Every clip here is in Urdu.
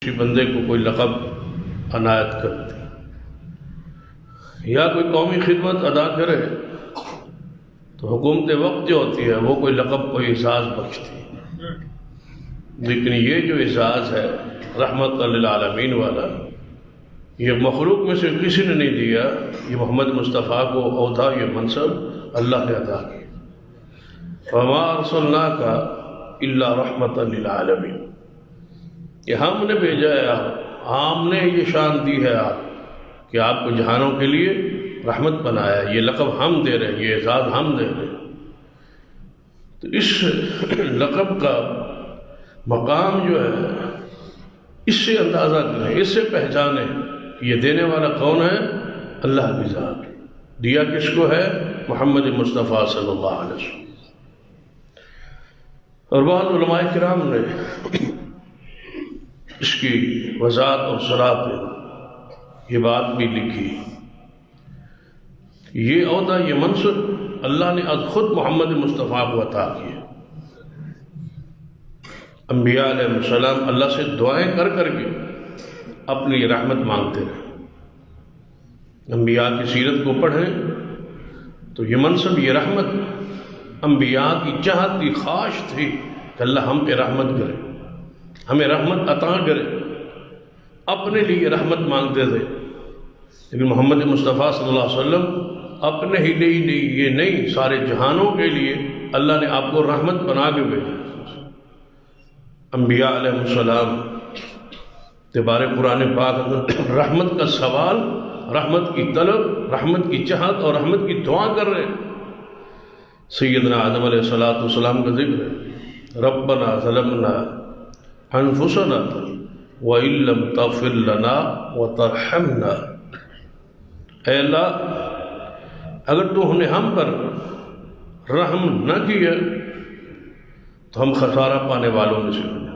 کسی بندے کو کوئی لقب عنایت کرتی یا کوئی قومی خدمت ادا کرے تو حکومت وقت جو ہوتی ہے وہ کوئی لقب کوئی اعزاز بخشتی ہے، لیکن یہ جو اعزاز ہے رحمت للعالمین والا یہ مخلوق میں سے کسی نے نہیں دیا، یہ محمد مصطفیٰ کو عہدہ یہ منصب اللہ نے عطا کیا۔ وما ارسلناک الا رحمۃ للعالمین، کہ ہم نے بھیجا ہے ہم نے یہ شان دی ہے آپ کہ آپ کو جہانوں کے لیے رحمت بنایا ہے، یہ لقب ہم دے رہے ہیں، یہ اعزاز ہم دے رہے ہیں۔ تو اس لقب کا مقام جو ہے اس سے اندازہ کریں، اس سے پہچانیں کہ یہ دینے والا کون ہے؟ اللہ کی ذات۔ دیا کس کو ہے؟ محمد مصطفیٰ صلی اللہ علیہ وسلم۔ اور بعض علماء کرام نے اس کی وضاحت اور صلاح پہ یہ بات بھی لکھی، یہ عہدہ یہ منصب اللہ نے از خود محمد مصطفیٰ کو عطا کیا۔ انبیاء علیہ السلام اللہ سے دعائیں کر کر کے اپنی رحمت مانگتے رہے۔ انبیاء کی سیرت کو پڑھیں تو یہ منصب یہ رحمت انبیاء کی چاہت کی خواہش تھی کہ اللہ ہم پہ رحمت کرے، ہمیں رحمت عطا کرے، اپنے لیے رحمت مانگتے تھے۔ لیکن محمد مصطفیٰ صلی اللہ علیہ وسلم اپنے ہی لیے نہیں، یہ نہیں، سارے جہانوں کے لیے اللہ نے آپ کو رحمت بنا کے بھیجا۔ انبیاء علیہ السلام تبارے قرآن پاک رحمت کا سوال، رحمت کی طلب، رحمت کی چاہت اور رحمت کی دعا کر رہے ہیں۔ سیدنا آدم علیہ السلام کا ذکر ہے، ربنا ظلمنا انفسنا وَإِن لَّمْ تَغْفِرْ لَنَا وَتَرْحَمْنَا، اے اللہ اگر تو نے ہم پر رحم نہ کیا تو ہم خسارہ پانے والوں میں سے ہو جائیں۔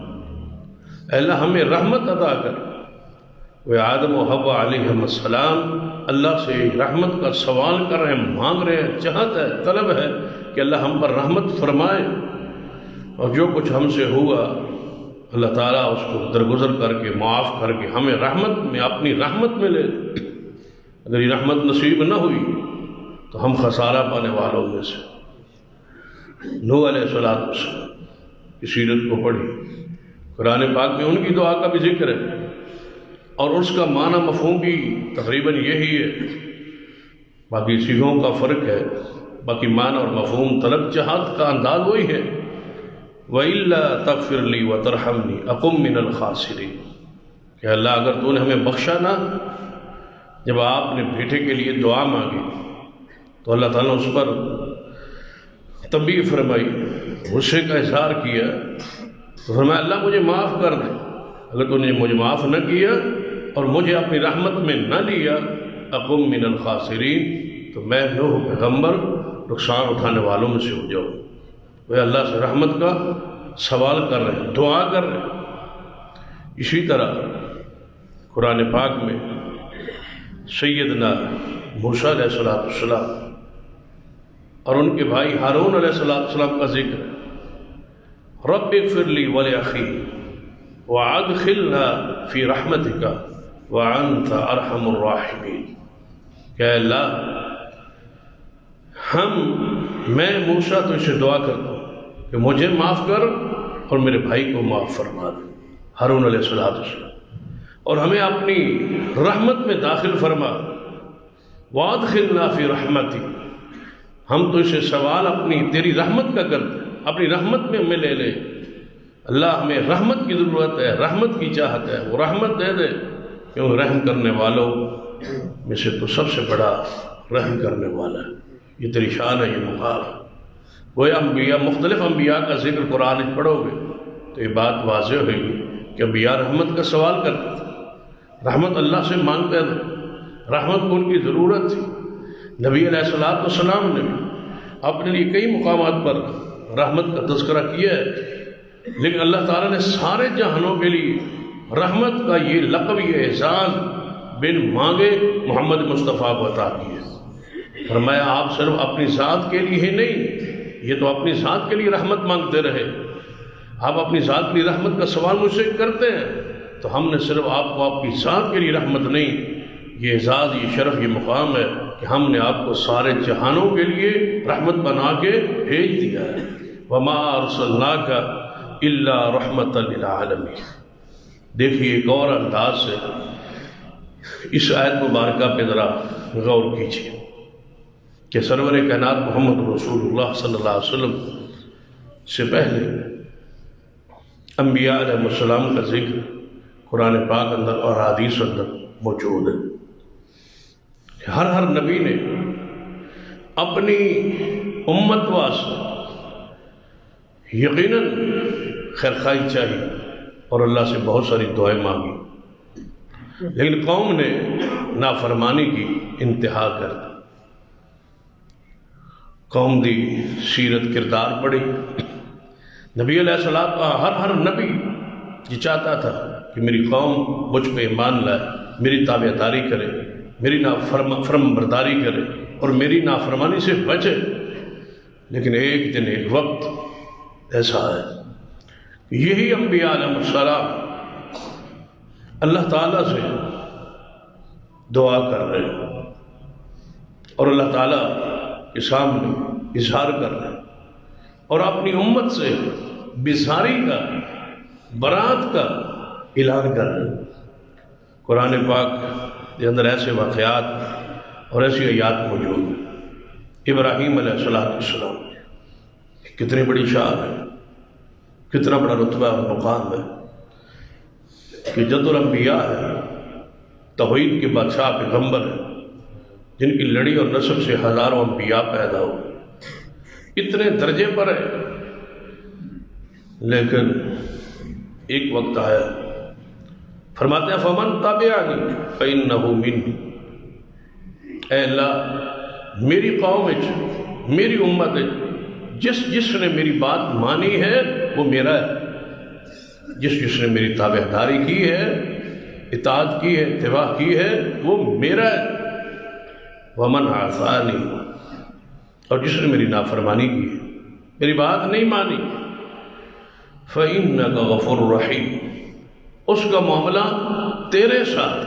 اے اللہ ہمیں رحمت عطا کر۔ وہ آدم و حوا علیہم السلام اللہ سے رحمت کا سوال کر رہے ہیں، مانگ رہے ہیں، چاہت ہے، طلب ہے کہ اللہ ہم پر رحمت فرمائے، اور جو کچھ ہم سے ہوا اللہ تعالیٰ اس کو درگزر کر کے معاف کر کے ہمیں رحمت میں اپنی رحمت میں لے۔ اگر یہ رحمت نصیب نہ ہوئی تو ہم خسارہ پانے والوں میں سے۔ نوح علیہ السلام کی سیرت کو پڑھی، قرآن پاک میں ان کی دعا کا بھی ذکر ہے، اور اس کا معنی مفہوم بھی تقریباً یہی ہے، باقی صیغوں کا فرق ہے، باقی معنی اور مفہوم طلب چاہت کا انداز وہی ہے۔ وَإِلَّا تَغْفِرْ لِي وَتَرْحَمْنِي أَكُن مِّنَ الْخَاسِرِينَ، کہ اللہ اگر تو نے ہمیں بخشا نہ، جب آپ نے بیٹے کے لیے دعا مانگی تو اللہ تعالیٰ نے اس پر تنبیہ فرمائی، غصے کا اظہار کیا، تو فرمایا اللہ مجھے معاف کر دے، اگر تو نے مجھے معاف نہ کیا اور مجھے اپنی رحمت میں نہ لیا أَكُن مِّنَ الْخَاسِرِينَ، تو میں نوح پیغمبر نقصان اٹھانے والوں میں سے ہو جاؤں۔ وہ اللہ سے رحمت کا سوال کر رہے ہیں، دعا کر رہے ہیں۔ اسی طرح قرآن پاک میں سیدنا موسیٰ علیہ السلام اور ان کے بھائی ہارون علیہ السلام کا ذکر ہے، رب اغفر لی ولأخی وادخلنا فی رحمتک وانت ارحم الراحمین، کہ اللہ میں موسیٰ تو اسے دعا کرتا ہوں کہ مجھے معاف کر اور میرے بھائی کو معاف فرما دے، ہارون علیہ السلام، اور ہمیں اپنی رحمت میں داخل فرما، وادخلنا فی رحمتک، ہم تو اسے سوال اپنی تیری رحمت کا کرتے ہیں، اپنی رحمت میں ہمیں لے لے۔ اللہ ہمیں رحمت کی ضرورت ہے، رحمت کی چاہت ہے، وہ رحمت دے دے، کیوں رحم کرنے والوں میں سے تو سب سے بڑا رحم کرنے والا ہے۔ یہ تیری شان ہے، یہ مقام ہے۔ وہ انبیاء، مختلف انبیاء کا ذکر قرآن میں پڑھو گے تو یہ بات واضح ہوئے گی کہ انبیاء رحمت کا سوال کرتے تھے، رحمت اللہ سے مانگتے تھے، رحمت کو ان کی ضرورت تھی۔ نبی علیہ السلام نے بھی اپنے لیے کئی مقامات پر رحمت کا تذکرہ کیا ہے، لیکن اللہ تعالیٰ نے سارے جہانوں کے لیے رحمت کا یہ لقب، یہ اعزاز بن مانگے محمد مصطفیٰ کو عطا کیا۔ فرمایا آپ صرف اپنی ذات کے لیے ہی نہیں، یہ تو اپنی ذات کے لیے رحمت مانگتے رہے، آپ اپنی ذات کی رحمت کا سوال مجھ سے کرتے ہیں، تو ہم نے صرف آپ کو آپ کی ذات کے لیے رحمت نہیں، یہ اعزاز، یہ شرف، یہ مقام ہے کہ ہم نے آپ کو سارے جہانوں کے لیے رحمت بنا کے بھیج دیا ہے۔ وما ارسلناک الا رحمۃ للعالمین۔ دیکھیے ایک اور انداز سے اس آیت مبارکہ پہ ذرا غور کیجیے کہ سرور کائنات محمد رسول اللہ صلی اللہ علیہ وسلم سے پہلے انبیاء علیہ السلام کا ذکر قرآن پاک اندر اور حدیث اندر موجود ہے۔ ہر نبی نے اپنی امت واسطے یقیناً خیرخواہی چاہی اور اللہ سے بہت ساری دعائیں مانگی، لیکن قوم نے نافرمانی کی انتہا کر دی۔ قوم دی سیرت کردار پڑھی۔ نبی علیہ السلام کا ہر نبی یہ چاہتا تھا کہ میری قوم مجھ پہ ایمان لائے، میری تابعداری کرے، میری فرم برداری کرے اور میری نافرمانی سے بچے۔ لیکن ایک دن ایک وقت ایسا ہے کہ یہی انبیاء علیہ السلام اللہ تعالیٰ سے دعا کر رہے ہیں اور اللہ تعالیٰ کے سامنے اظہار کر رہے ہیں اور اپنی امت سے بیزاری کا، برات کا اعلان کر رہے ہیں۔ قرآن پاک کے اندر ایسے واقعات اور ایسی آیات موجود ہیں۔ ابراہیم علیہ السلام کتنی بڑی شان ہے، کتنا بڑا رتبہ اور مقام ہے کہ جد الانبیاء ہے، توحید کے بادشاہ پیغمبر ہے، جن کی لڑی اور نسب سے ہزاروں انبیاء پیدا ہوئے، اتنے درجے پر ہے۔ لیکن ایک وقت آیا، فرماتے ہیں فمن تبعنی فإنہ منی، اے اللہ میری قوم میری امت جس نے میری بات مانی ہے وہ میرا ہے، جس نے میری تابعداری کی ہے، اطاعت کی ہے، اتباع کی ہے، وہ میرا ہے۔ ومن عصانی، اور جس نے میری نافرمانی کی ہے، میری بات نہیں مانی، فإنک غفور رحیم، اس کا معاملہ تیرے ساتھ،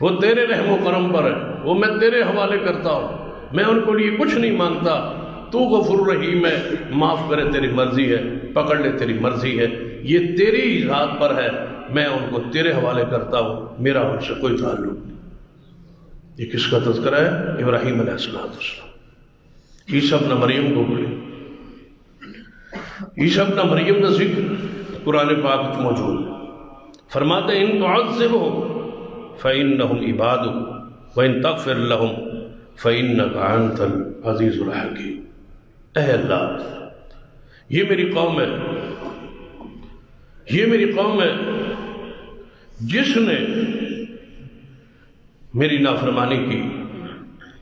وہ تیرے رحم و کرم پر ہے، وہ میں تیرے حوالے کرتا ہوں، میں ان کو لیے کچھ نہیں مانگتا، تو غفور رحیم ہے، معاف کرے تیری مرضی ہے، پکڑ لے تیری مرضی ہے، یہ تیری ذات پر ہے، میں ان کو تیرے حوالے کرتا ہوں، میرا ان سے کوئی تعلق نہیں۔ یہ کس کا تذکرہ ہے؟ ابراہیم علیہ السلام۔ عیسیٰ ابن مریم کو بولے، عیسیٰ ابن مریم کا ذکر قرآن پاک موجود ہے۔ فرماتے ہیں ان تعذبهم فإنهم عبادك وإن تغفر لهم فإنك أنت العزيز الحكيم۔ اے اللہ یہ میری قوم ہے، یہ میری قوم ہے جس نے میری نافرمانی کی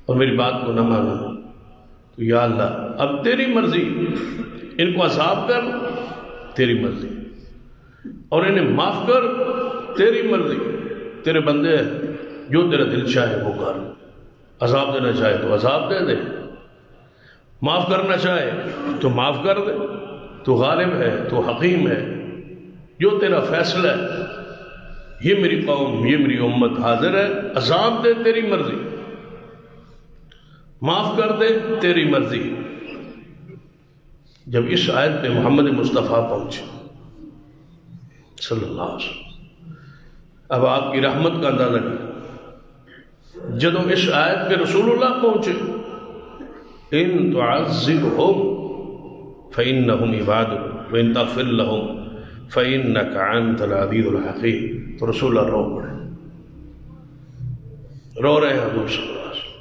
اور میری بات کو نہ مانا، تو یا اللہ اب تیری مرضی، ان کو عذاب کر تیری مرضی اور انہیں معاف کر تیری مرضی، تیرے بندے ہیں، جو تیرا دل چاہے وہ کر، عذاب دینا چاہے تو عذاب دے دے، معاف کرنا چاہے تو معاف کر دے، تو غالب ہے، تو حکیم ہے، جو تیرا فیصلہ ہے۔ یہ میری قوم، یہ میری امت حاضر ہے، عذاب دے تیری مرضی، معاف کر دے تیری مرضی۔ جب اس آیت پہ محمد مصطفیٰ پہنچے صلی اللہ علیہ وسلم، اب آپ کی رحمت کا اندازہ نہیں، جدوں اس آیت پہ رسول اللہ پہنچے، ان تعذبهم فإنهم عبادك وإن تغفر لهم فإنك أنت العزيز الحكيم، تو رسول اللہ رو پڑے، رو رہے ہیں حضور صلی اللہ علیہ وسلم۔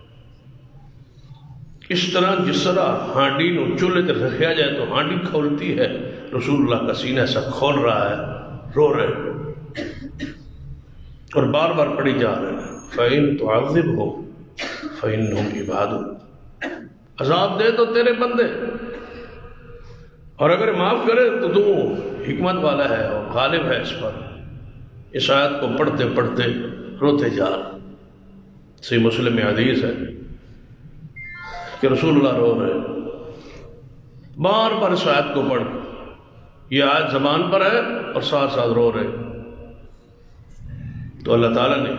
اس طرح جس طرح ہانڈی نو چولہے تے رکھا جائے تو ہانڈی کھولتی ہے، رسول اللہ کا سینہ ایسا کھول رہا ہے، رو رہے ہیں اور بار بار پڑھی جا رہے ہیں فَإِن تُعَذِّبْهُمْ فَإِنَّهُمْ عِبَادُكَ، عذاب دے تو تیرے بندے، اور اگر معاف کرے تو تو حکمت والا ہے اور غالب ہے اس پر۔ اس آیت کو پڑھتے پڑھتے روتے جا رہے۔ صحیح مسلم میں حدیث ہے کہ رسول اللہ رو رہے، بار بار اس آیت کو پڑھ، یہ آیت زبان پر ہے اور ساتھ ساتھ رو رہے، تو اللہ تعالیٰ نے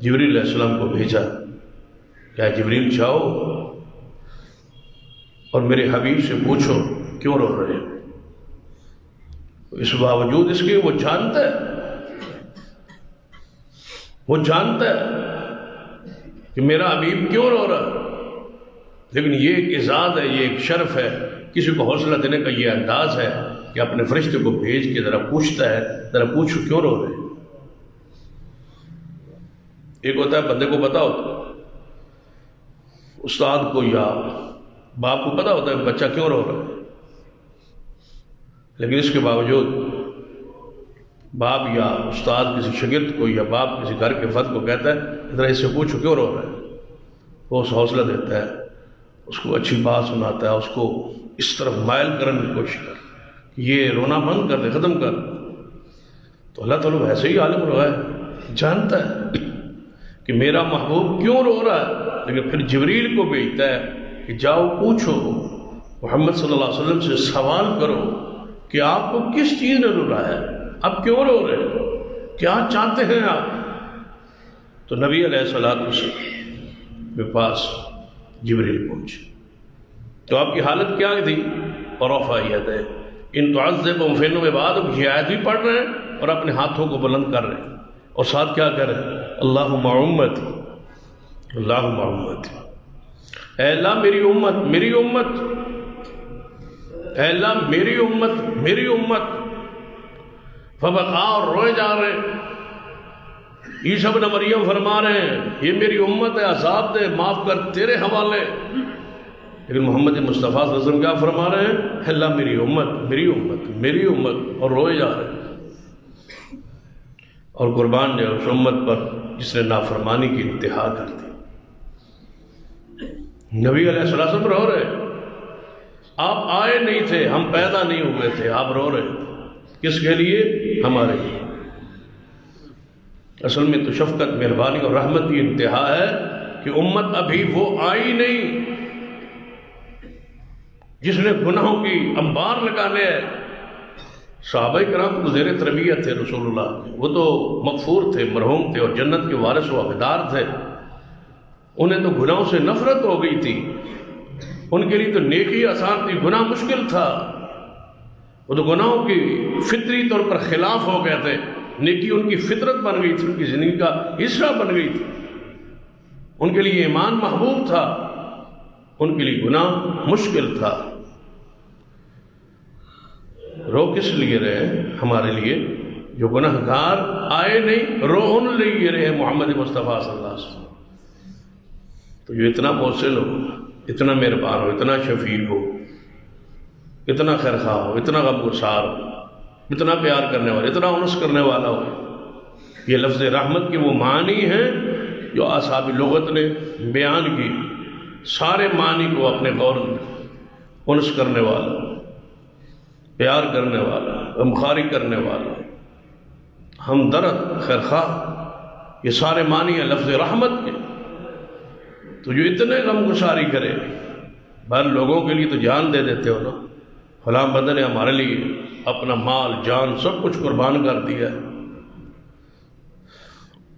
جبریل علیہ السلام کو بھیجا کہ جبریل جاؤ اور میرے حبیب سے پوچھو کیوں رو رہے ہیں. اس باوجود اس کے وہ جانتا ہے کہ میرا حبیب کیوں رو رہا ہے، لیکن یہ ایک اعزاز ہے، یہ ایک شرف ہے، کسی کو حوصلہ دینے کا یہ انداز ہے کہ اپنے فرشتے کو بھیج کے ذرا پوچھتا ہے، ذرا پوچھو کیوں رو رہے ہیں. ایک ہوتا ہے بندے کو پتا ہوتا ہے، استاد کو یا باپ کو پتا ہوتا ہے بچہ کیوں رو رہا ہے، لیکن اس کے باوجود باپ یا استاد کسی شاگرد کو یا باپ کسی گھر کے فرد کو کہتا ہے ذرا اس سے پوچھو کیوں رو رہا ہے. وہ اس حوصلہ دیتا ہے، اس کو اچھی بات سناتا ہے، اس کو اس طرف مائل کرنے کی کوشش کر کہ یہ رونا بند کر دے، ختم کر. تو اللہ تعالیٰ ویسے ہی عالم رہا ہے، جانتا ہے کہ میرا محبوب کیوں رو رہا ہے، لیکن پھر جبریل کو بھیجتا ہے کہ جاؤ پوچھو، محمد صلی اللہ علیہ وسلم سے سوال کرو کہ آپ کو کس چیز نے رلایا ہے، آپ کیوں رو رہے ہیں، کیا چاہتے ہیں آپ. تو نبی علیہ السلام کے پاس جبریل پہنچے تو آپ کی حالت کیا تھی؟ ورفع یدیہ، ان تعذبهم فإنهم عبادک، یہ آیت بھی پڑھ رہے ہیں اور اپنے ہاتھوں کو بلند کر رہے ہیں اور ساتھ کیا کر رہے ہیں؟ اللہم امتی، اللہم امتی، اے اللہ میری امت، میری امت، اے اللہ میری امت، میری امت. فبقا، اور روئے جا رہے ہیں. عیسیٰ ابن مریم فرما رہے ہیں یہ میری امت ہے، عذاب دے، معاف کر، تیرے حوالے. لیکن محمد مصطفیٰ صلی اللہ علیہ وسلم کیا فرما رہے ہیں؟ اللہ میری امت، میری امت، میری امت، اور روئے جا رہے ہیں. اور قربان نے اس امت پر جس نے نافرمانی کی انتہا کر دی. نبی علیہ السلام رو رہے ہیں، آپ آئے نہیں تھے، ہم پیدا نہیں ہوئے تھے، آپ رو رہے تھے. کس کے لیے؟ ہمارے لیے. اصل میں تو شفقت، مہربانی اور رحمت کی انتہا ہے کہ امت ابھی وہ آئی نہیں جس نے گناہوں کی انبار لگانے ہیں. صحابہ کرام کو زیر تربیت تھے رسول اللہ کے، وہ تو مغفور تھے، مرحوم تھے اور جنت کے وارث و حقدار تھے. انہیں تو گناہوں سے نفرت ہو گئی تھی، ان کے لیے تو نیکی آسان تھی، گناہ مشکل تھا. وہ تو گناہوں کی فطری طور پر خلاف ہو گئے تھے، نیکی ان کی فطرت بن گئی تھی، ان کی زندگی کا حصہ بن گئی تھی. ان کے لیے ایمان محبوب تھا، ان کے لیے گناہ مشکل تھا. رو کس لیے رہے؟ ہمارے لیے جو گناہ گار آئے نہیں، رو ان لیے رہے محمد مصطفیٰ صلی اللہ علیہ وسلم. تو جو اتنا محسن ہو، اتنا مہربان ہو، اتنا شفیق ہو، اتنا خیرخواہ ہو، اتنا غمگسار ہو، اتنا پیار کرنے والا، اتنا انس کرنے والا ہو. یہ لفظ رحمت کے وہ معنی ہیں جو اصحاب لغت نے بیان کی. سارے معنی کو اپنے غور میں انس کرنے والا، پیار کرنے والا، غمخواری کرنے والا، ہمدرد، خیرخواہ، یہ سارے معنی ہیں لفظ رحمت کے. تو جو اتنے غمگساری کرے، بہر لوگوں کے لیے تو جان دے دیتے ہو نا. فلاں بندے نے ہمارے لیے اپنا مال، جان، سب کچھ قربان کر دیا ہے.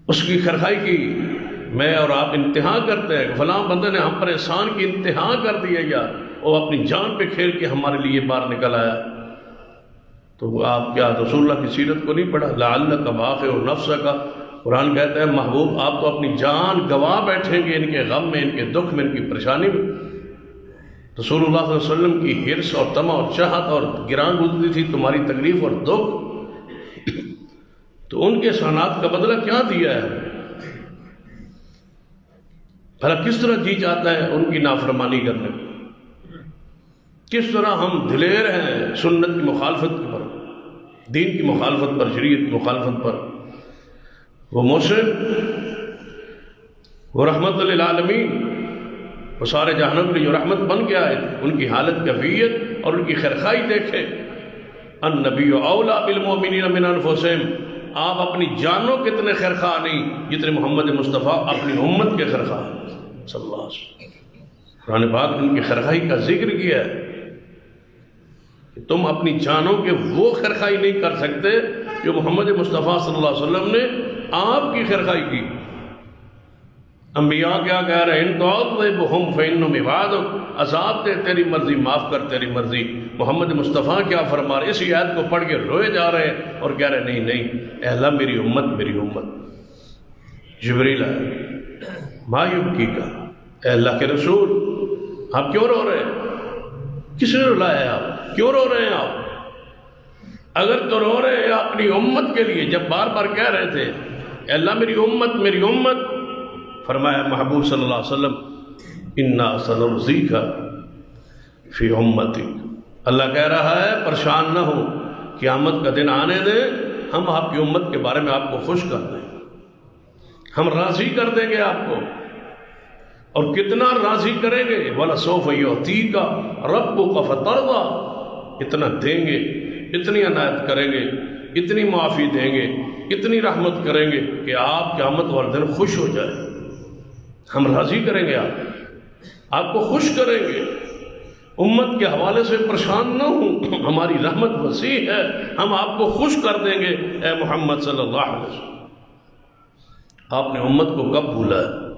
اس کی خیرخواہی کی میں اور آپ انتہا کرتے ہیں کہ فلاں بندے نے ہم پر احسان کی انتہا کر دیا یار، وہ اپنی جان پہ کھیل کے ہمارے لیے باہر نکل آیا. تو آپ کیا رسول اللہ کی سیرت کو نہیں پڑھا؟ لعلک باخع نفسک، قرآن کہتا ہے محبوب آپ تو اپنی جان گوا بیٹھیں گے ان کے غم میں، ان کے دکھ میں، ان کی پریشانی میں. رسول اللہ صلی اللہ علیہ وسلم کی حرص اور طمع اور چاہت اور گراں گزرتی تھی تمہاری تکلیف اور دکھ، تو ان کے احسانات کا بدلہ کیا دیا ہے؟ بھلا کس طرح جی چاہتا ہے ان کی نافرمانی کرنے کو؟ کس طرح ہم دلیر ہیں سنت کی مخالفت پر، دین کی مخالفت پر، شریعت کی مخالفت پر. وہ محسن، وہ رحمت للعالمین، وہ سارے جہانوں کے لیے جو رحمت بن کے آئے تھے، ان کی حالت کیفیت اور ان کی خیرخواہی دیکھیں. النبی اولیٰ بالمؤمنین من انفسہم، آپ اپنی جانوں کتنے خیرخواہ نہیں جتنے محمد مصطفیٰ اپنی امت کے خیرخواہ صلی اللہ علیہ وسلم. قرآن پاک نے ان کی خیرخواہی کا ذکر کیا ہے کہ تم اپنی جانوں کے وہ خیرخواہی نہیں کر سکتے جو محمد مصطفیٰ صلی اللہ علیہ وسلم نے آپ کی خیرخواہی کی۔ انبیاء کیا کہہ رہے ہیں؟ ان تعذبہم فإنہم عبادک، عذاب دے تیری مرضی، معاف کر تیری مرضی۔ محمد مصطفیٰ کیا فرما رہے؟ اس آیت کو پڑھ کے روئے جا رہے ہیں اور کہہ رہے نہیں نہیں، اے اللہ میری امت میری امت۔ جبریل آئے، ما یبکیک، اے اللہ کے رسول آپ کیوں رو رہے ہیں؟ کس نے رلایا ہے آپ؟ کیوں رو رہے ہیں آپ؟ اگر تو رو رہے ہیں اپنی امت کے لیے، جب بار بار کہہ رہے تھے اے اللہ میری امت میری امت، فرمایا محبوب صلی اللہ علیہ وسلم انا سنرضیک فی امتک، اللہ کہہ رہا ہے پریشان نہ ہو، قیامت کا دن آنے دیں، ہم آپ کی امت کے بارے میں آپ کو خوش کر دیں، ہم راضی کر دیں گے آپ کو۔ اور کتنا راضی کریں گے؟ وَلَسَوْفَ يُعْطِيكَ رَبُّكَ فَتَرْضَىٰ، اتنا دیں گے، اتنی عنایت کریں گے، اتنی معافی دیں گے، اتنی رحمت کریں گے کہ آپ قیامت والے دن خوش ہو جائیں۔ ہم راضی کریں گے، آپ کو خوش کریں گے، امت کے حوالے سے پریشان نہ ہوں، ہماری رحمت وسیع ہے، ہم آپ کو خوش کر دیں گے اے محمد صلی اللہ علیہ وسلم۔ آپ نے امت کو کب بھولا ہے؟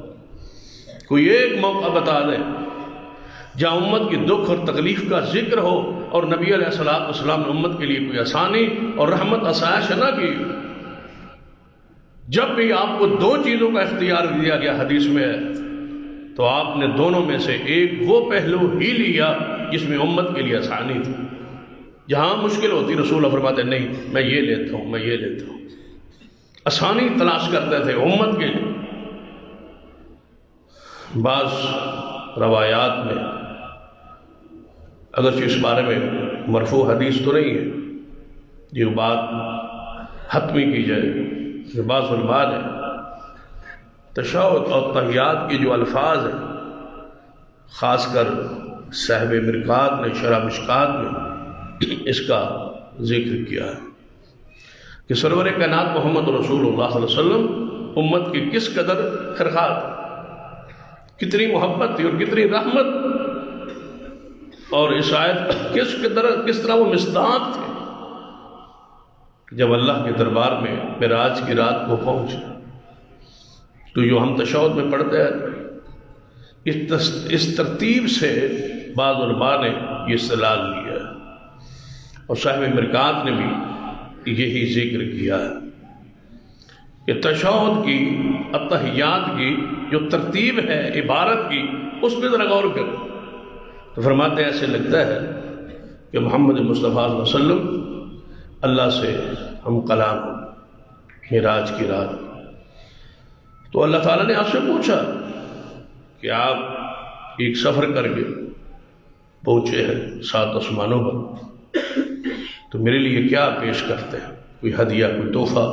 کوئی ایک موقع بتا دیں جہاں امت کی دکھ اور تکلیف کا ذکر ہو اور نبی علیہ السلام نے امت کے لیے کوئی آسانی اور رحمت آسائش نہ کی۔ جب بھی آپ کو دو چیزوں کا اختیار دیا گیا حدیث میں ہے، تو آپ نے دونوں میں سے ایک وہ پہلو ہی لیا جس میں امت کے لیے آسانی تھی۔ جہاں مشکل ہوتی رسول فرماتے نہیں میں یہ لیتا ہوں میں یہ لیتا ہوں، آسانی تلاش کرتے تھے امت کے۔ بعض روایات میں اگرچہ اس بارے میں مرفوع حدیث تو نہیں ہے، یہ بات حتمی کی جائے کہ بعض علماء نے تشہد اور تحیات کی جو الفاظ ہیں، خاص کر صاحب مرقات نے شرح مشکات میں اس کا ذکر کیا ہے کہ سرور کائنات محمد رسول اللہ صلی اللہ علیہ وسلم امت کی کس قدر خیرخواہ تھے، کتنی محبت تھی اور کتنی رحمت، اور اس آیت کس طرح وہ مصداق تھے۔ جب اللہ کے دربار میں معراج کی رات کو پہنچے تو جو ہم تشہد میں پڑھتے ہیں اس ترتیب سے بعض علماء نے یہ استدلال لیا ہے، اور صاحب مرقات نے بھی یہی ذکر کیا ہے کہ تشہد کی التحیات کی جو ترتیب ہے عبارت کی، اس پہ ذرا غور کرو تو فرماتے ہیں ایسے لگتا ہے کہ محمد مصطفیٰ صلی اللہ علیہ وسلم اللہ سے ہم کلام معراج کی رات، تو اللہ تعالیٰ نے آپ سے پوچھا کہ آپ ایک سفر کر کے پہنچے ہیں 7 آسمانوں پر، تو میرے لیے کیا پیش کرتے ہیں؟ کوئی ہدیہ، کوئی تحفہ؟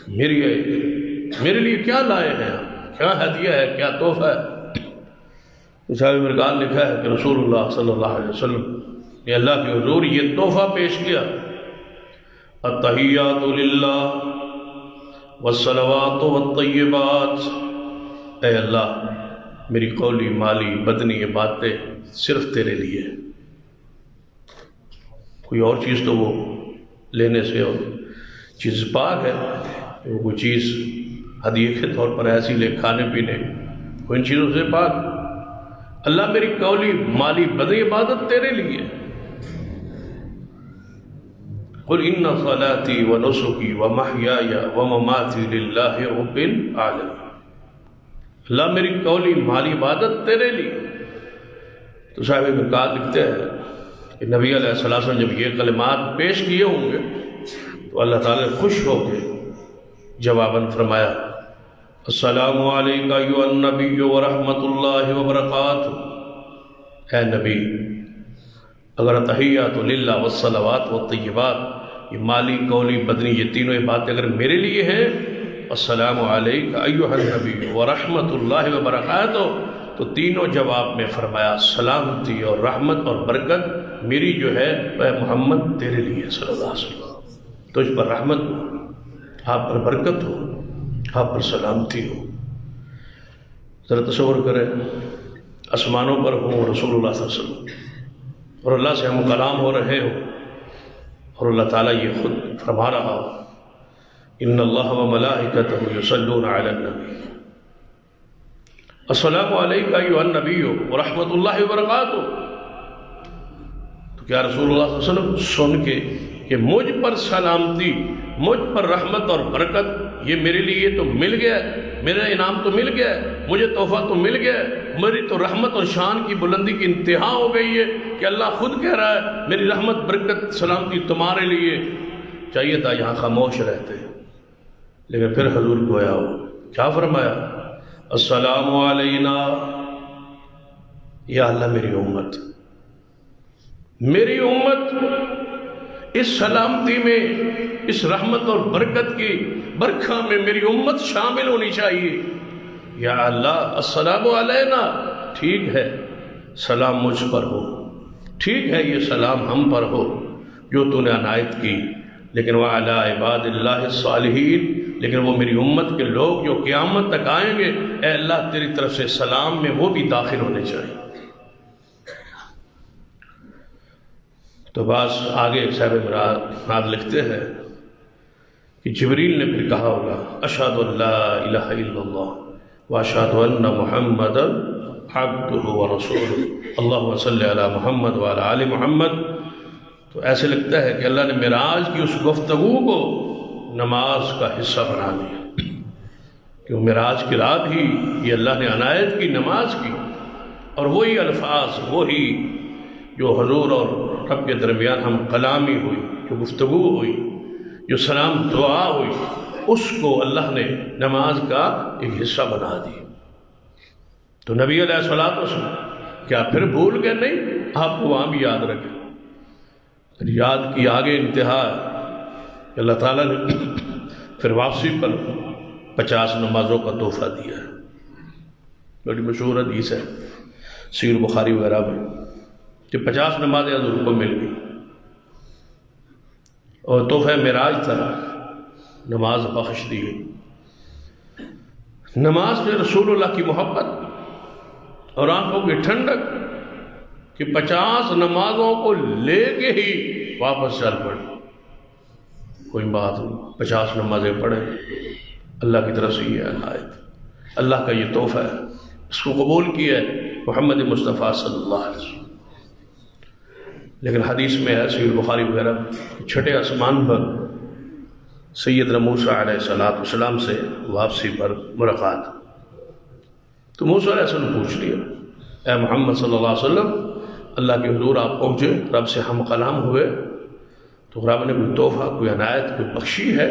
میرے لیے کیا لائے ہیں آپ؟ کیا ہدیہ ہے، کیا تحفہ ہے؟ صاحب مرقات لکھا ہے کہ رسول اللہ صلی اللہ علیہ وسلم نے اللہ کے حضور یہ تحفہ پیش کیا، التحیات للہ والصلوات والطیبات، اے اللہ میری قولی مالی بدنی یہ باتیں صرف تیرے لیے، کوئی اور چیز تو وہ لینے سے اور چیز پاک ہے، وہ کوئی چیز ہدیے کے طور پر ایسی لے کھانے پینے، وہ ان چیزوں سے پاک۔ اللہ میری قولی مالی بدنی عبادت تیرے لیے، قل ان صلاتی و نسکی و محیای و مماتی للہ رب العالمین، اللہ میری قولی مالی عبادت تیرے لیے۔ تو صاحب مرقات لکھتے ہیں کہ نبی علیہ السلام جب یہ کلمات پیش کیے ہوں گے تو اللہ تعالیٰ خوش ہو کے جواباً فرمایا السلام علیکہ ایھا النبی ورحمۃ اللہ وبرکاتہ، اے نبی اگر تحیات للہ والصلوات والطیبات، یہ مالی قولی بدنی یہ تینوں باتیں اگر میرے لیے ہیں، السلام علیکہ ایھا النبی ورحمۃ اللہ وبرکاتہ، تو تینوں جواب میں فرمایا سلامتی اور رحمت اور برکت میری جو ہے اے محمد تیرے لیے صلی اللہ علیہ وسلم، تجھ پر رحمت ہو، آپ پر برکت ہو، آپ پر سلامتی ہو۔ ذرا تصور کریں آسمانوں پر ہوں رسول اللہ صلی اللہ علیہ وسلم اور اللہ سے ہم کلام ہو رہے ہو، اور اللہ تعالیٰ یہ خود فرما رہا ہو ان اللہ و ملائکتہ یصلون علی النبی السلام علیکہ ایھا النبی ورحمۃ اللہ وبرکاتہ۔ تو کیا رسول اللہ صلی اللہ علیہ وسلم سن کے کہ مجھ پر سلامتی، مجھ پر رحمت اور برکت، یہ میرے لیے تو مل گیا، میرا انعام تو مل گیا، مجھے تحفہ تو مل گیا، میری تو رحمت اور شان کی بلندی کی انتہا ہو گئی ہے کہ اللہ خود کہہ رہا ہے میری رحمت برکت سلامتی تمہارے لیے۔ چاہیے تھا یہاں خاموش رہتے، لیکن پھر حضور گویا ہو کیا فرمایا؟ السلام علینا، یا اللہ میری امت اس سلامتی میں، اس رحمت اور برکت کی برکھا میں میری امت شامل ہونی چاہیے۔ یا اللہ السلام علینا، ٹھیک ہے سلام مجھ پر ہو، ٹھیک ہے یہ سلام ہم پر ہو جو تو نے عنایت کی، لیکن وعلی عباد اللہ الصالحین، لیکن وہ میری امت کے لوگ جو قیامت تک آئیں گے، اے اللہ تیری طرف سے سلام میں وہ بھی داخل ہونے چاہیے۔ تو بعض آگے صاحب مراد لکھتے ہیں کہ جبریل نے پھر کہا ہوگا اشہد ان لا الہ الا اللہ واشہد ان محمد عبدہ ورسولہ اللہم صلی علی محمد وعلی آل محمد۔ تو ایسے لگتا ہے کہ اللہ نے معراج کی اس گفتگو کو نماز کا حصہ بنا دیا، کہ معراج کی رات ہی یہ اللہ نے عنایت کی نماز کی، اور وہی الفاظ، وہی جو حضور اور رب کے درمیان ہم کلامی ہوئی، جو گفتگو ہوئی، جو سلام دعا ہوئی، اس کو اللہ نے نماز کا ایک حصہ بنا دی۔ تو نبی علیہ الصلوۃ والسلام کیا پھر بھول گئے؟ نہیں، آپ کو وہاں بھی یاد رکھیں۔ پھر یاد کی آگے انتہا کہ اللہ تعالیٰ نے پھر واپسی پر 50 نمازوں کا تحفہ دیا ہے۔ بڑی مشہور حدیث ہے صحیح بخاری وغیرہ میں کہ 50 نمازیں حضور کو مل گئی، اور تحفہ معراج تھا، نماز بخش دی گئی۔ نماز میں رسول اللہ کی محبت اور آنکھوں کی ٹھنڈک کہ 50 نمازوں کو لے کے ہی واپس چل پڑے، کوئی بات نہیں، 50 نمازیں پڑھیں، اللہ کی طرف سے یہ عنایت، اللہ کا یہ تحفہ ہے، اس کو قبول کیا ہے محمد مصطفیٰ صلی اللہ علیہ وسلم۔ لیکن حدیث میں ہے صحیح بخاری وغیرہ چھٹے آسمان پر سیدنا موسیٰ علیہ السلام سے واپسی پر ملاقات، تو موسیٰ علیہ السلام پوچھ لیا اے محمد صلی اللہ علیہ وسلم، اللہ کے حضور آپ پہنچے، رب سے ہم کلام ہوئے، تو رب نے کوئی تحفہ، کوئی عنایت، کوئی بخشی ہے؟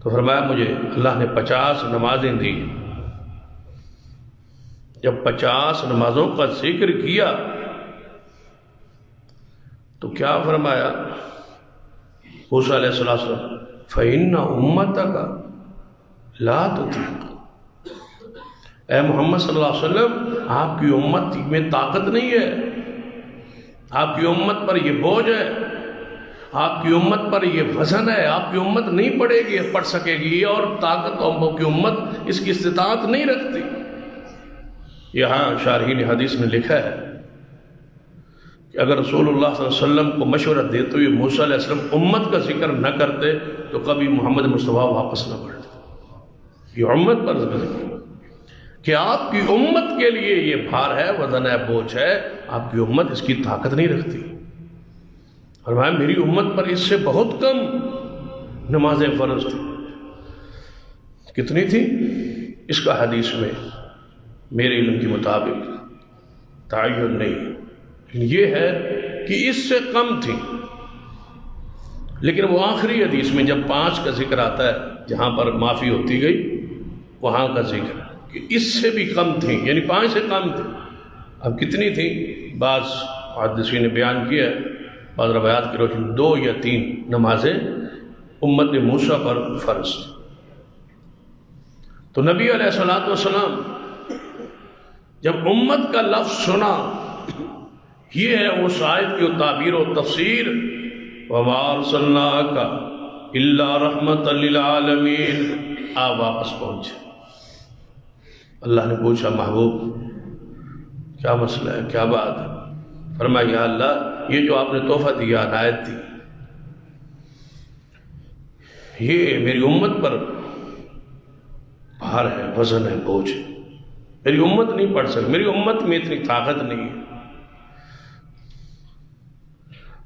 تو فرمایا مجھے اللہ نے 50 نمازیں دی۔ جب 50 نمازوں کا ذکر کیا تو کیا فرمایا موسیٰ علیہ السلام؟ فَإِنَّ أُمَّتَكَ لَا تُطِيقُ، اے محمد صلی اللہ علیہ وسلم آپ کی امت میں طاقت نہیں ہے، آپ کی امت پر یہ بوجھ ہے، آپ کی امت پر یہ وزن ہے، آپ کی امت نہیں پڑھے گی، پڑھ سکے گی، اور طاقت کی امت اس کی استطاعت نہیں رکھتی۔ یہاں شارحین حدیث نے لکھا ہے کہ اگر رسول اللہ صلی اللہ علیہ وسلم کو مشورہ دیتے ہوئے موسیٰ علیہ السلام امت کا ذکر نہ کرتے تو کبھی محمد مصطفیٰ واپس نہ پڑھتے۔ یہ امت پر ذکر کہ آپ کی امت کے لیے یہ بھار ہے، وزن ہے، بوجھ ہے، آپ کی امت اس کی طاقت نہیں رکھتی۔ فرمایا میری امت پر اس سے بہت کم نمازیں فرض تھی۔ کتنی تھی؟ اس کا حدیث میں میرے علم کے مطابق تعین نہیں، یہ ہے کہ اس سے کم تھی، لیکن وہ آخری حدیث میں جب 5 کا ذکر آتا ہے، جہاں پر معافی ہوتی گئی وہاں کا ذکر ہے کہ اس سے بھی کم تھی، یعنی 5 سے کم تھی۔ اب کتنی تھی؟ بعض محدثین نے بیان کیا ہے، بعض روایات کی روشنی 2 یا 3 نمازیں امت موسیٰ پر فرض تھی۔ تو نبی علیہ الصلوۃ والسلام جب امت کا لفظ سنا، یہ ہے اس آیت کی تعبیر و تفسیر وَمَا أَرْسَلْنَاكَ إِلَّا رَحْمَةً لِلْعَالَمِينَ۔ آپ واپس پہنچے، اللہ نے پوچھا محبوب کیا مسئلہ ہے، کیا بات ہے؟ فرمایا یا اللہ یہ جو آپ نے تحفہ دیا، عنایت دی، یہ میری امت پر بھار ہے، وزن ہے، بوجھ ہے، میری امت نہیں پڑھ سکتی، میری امت میں اتنی طاقت نہیں ہے۔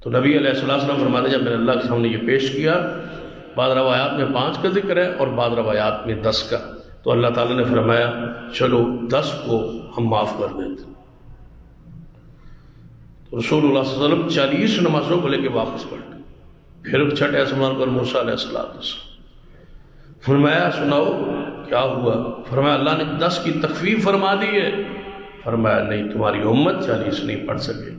تو نبی علیہ السلام فرماتے جب میں نے اللہ کے سامنے یہ پیش کیا، بعض روایات میں 5 کا ذکر ہے اور بعض روایات میں 10 کا، تو اللہ تعالیٰ نے فرمایا چلو 10 کو ہم معاف کر دیتے۔ تو رسول اللہ صلی اللہ علیہ وسلم 40 نمازوں کو لے کے واپس پڑھ گئے۔ پھر چھٹے آسمان پر موسیٰ علیہ السلام فرمایا سناؤ کیا ہوا؟ فرمایا اللہ نے 10 کی تخفیف فرما دی ہے۔ فرمایا نہیں، تمہاری امت 40 نہیں پڑھ سکے۔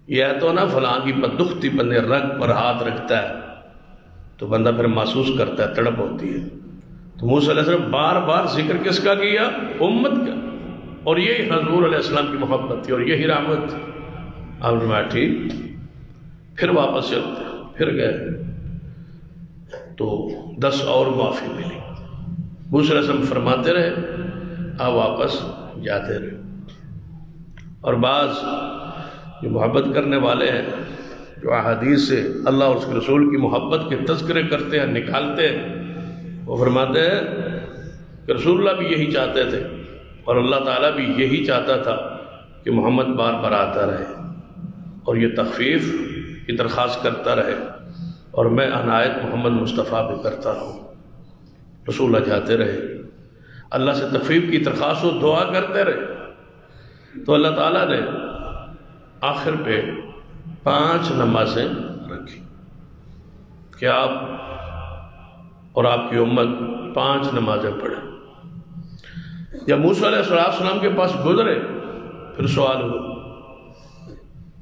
یہ ہے تو نا فلاں کی بددختی بندے رگ پر ہاتھ رکھتا ہے تو بندہ پھر محسوس کرتا ہے، تڑپ ہوتی ہے۔ تو موسیٰ علیہ السلام بار بار ذکر کس کا کیا؟ امت کا، اور یہی حضور علیہ السلام کی محبت تھی اور یہی رحمت تھی۔ آپ نے کہا ٹھیک، پھر واپس چلتے، پھر گئے تو 10 اور معافی ملی۔ موسیٰ علیہ السلام فرماتے رہے، آپ واپس جاتے رہے۔ اور بعض جو محبت کرنے والے ہیں، جو احادیث سے اللہ اور اس کے رسول کی محبت کے تذکرے کرتے ہیں، نکالتے ہیں، وہ فرماتے ہیں کہ رسول اللہ بھی یہی چاہتے تھے اور اللہ تعالیٰ بھی یہی چاہتا تھا کہ محمد بار بار آتا رہے اور یہ تخفیف کی درخواست کرتا رہے، اور میں عنایت محمد مصطفیٰ بھی کرتا رہوں۔ رسول اللہ جاتے رہے، اللہ سے تخفیف کی درخواست و دعا کرتے رہے، تو اللہ تعالیٰ نے آخر پہ 5 نمازیں رکھی کہ آپ اور آپ کی امت 5 نمازیں پڑھیں۔ جب موسیٰ علیہ السلام کے پاس گزرے، پھر سوال ہوا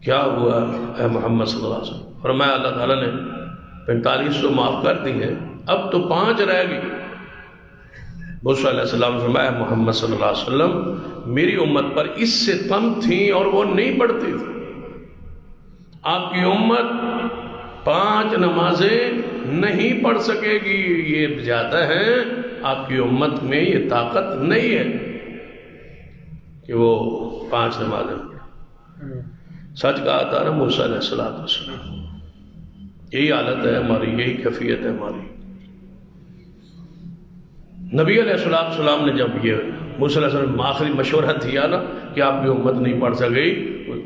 کیا ہوا اے محمد صلی اللہ علیہ وسلم؟ فرمایا اللہ تعالیٰ نے 45 تو معاف کر دی ہیں، اب تو 5 رہ گئی۔ موسیٰ علیہ السلام فرمایا محمد صلی اللہ علیہ وسلم میری امت پر اس سے کم تھیں اور وہ نہیں پڑھتی تھی۔ آپ کی امت 5 نمازیں نہیں پڑھ سکے گی، یہ زیادہ ہے، آپ کی امت میں یہ طاقت نہیں ہے کہ وہ 5 نمازیں پڑھیں۔ سچ کہا تھا نا موسیٰ علیہ السلام، یہی حالت ہے ہماری، یہی کیفیت ہے ہماری۔ نبی علیہ السلام نے جب یہ موسیٰ علیہ السلام آخری مشورہ دیا نا کہ آپ کی امت نہیں پڑھ سکے،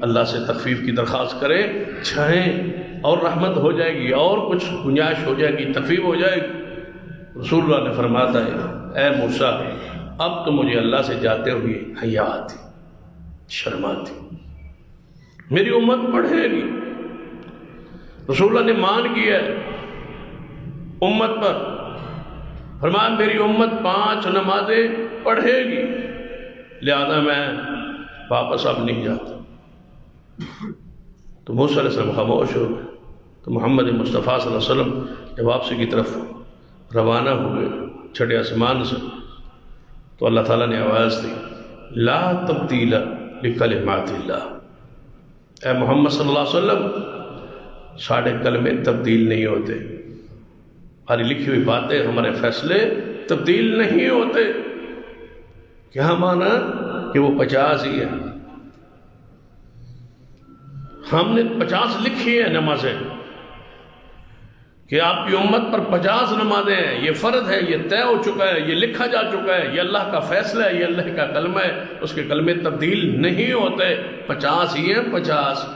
اللہ سے تخفیف کی درخواست کریں، چھہیں اور رحمت ہو جائے گی، اور کچھ گنجائش ہو جائے گی، تخفیف ہو جائے گی۔ رسول اللہ نے فرماتا ہے اے موسیٰ اب تو مجھے اللہ سے جاتے ہوئے حیا آتی، شرم آتی، میری امت پڑھے گی۔ رسول اللہ نے مان کیا امت پر، فرمایا میری امت 5 نمازیں پڑھے گی، لہذا میں واپس اب نہیں جاتا۔ تو موسیٰ علیہ السلام خاموش ہو گئے۔ تو محمد مصطفیٰ صلی اللہ علیہ وسلم جب واپسی کی طرف روانہ ہوئے چھٹے آسمان سے، تو اللہ تعالیٰ نے آواز دی لا تبدیل لکلمات اللہ، اے محمد صلی اللہ علیہ وسلم ساڑھے کلمے تبدیل نہیں ہوتے، ہماری لکھی ہوئی باتیں، ہمارے فیصلے تبدیل نہیں ہوتے۔ کیا مانا کہ وہ 50 ہی ہے، ہم نے 50 لکھی ہیں نمازیں کہ آپ کی امت پر 50 نمازیں ہیں، یہ فرض ہے، یہ طے ہو چکا ہے، یہ لکھا جا چکا ہے، یہ اللہ کا فیصلہ ہے، یہ اللہ کا کلمہ ہے، اس کے کلمے تبدیل نہیں ہوتے، 50 ہی ہیں 50۔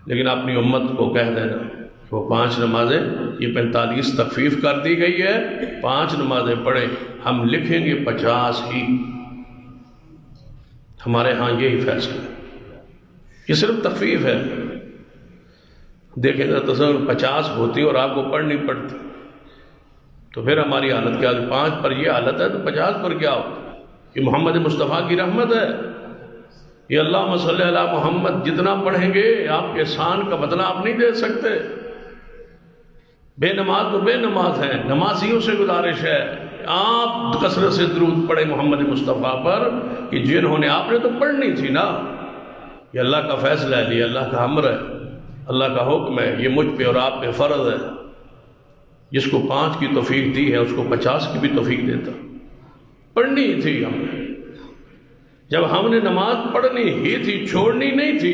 لیکن اپنی امت کو کہہ دینا کہ وہ 5 نمازیں، یہ 45 تخفیف کر دی گئی ہے، 5 نمازیں پڑھیں، ہم لکھیں گے 50 ہی، ہمارے ہاں یہی فیصلہ ہے، یہ صرف تخفیف ہے۔ دیکھیں ذرا تصور 50 ہوتی اور آپ کو پڑھنی پڑتی تو پھر ہماری حالت کیا ہوتی؟ 5 پر یہ حالت ہے تو 50 پر کیا ہوتا؟ یہ محمد مصطفیٰ کی رحمت ہے، یہ اللہم صلی علی محمد جتنا پڑھیں گے آپ کے احسان کا بدلہ آپ نہیں دے سکتے۔ بے نماز تو بے نماز ہیں، نمازیوں سے گزارش ہے آپ کثرت سے درود پڑھیں محمد مصطفیٰ پر، کہ جنہوں نے آپ نے تو پڑھنی تھی نا، یہ اللہ کا فیصلہ ہے، یہ اللہ کا امر ہے، اللہ کا حکم ہے، یہ مجھ پہ اور آپ پہ فرض ہے۔ جس کو 5 کی توفیق دی ہے اس کو 50 کی بھی توفیق دیتا، پڑھنی تھی ہم نے، جب ہم نے نماز پڑھنی ہی تھی، چھوڑنی نہیں تھی،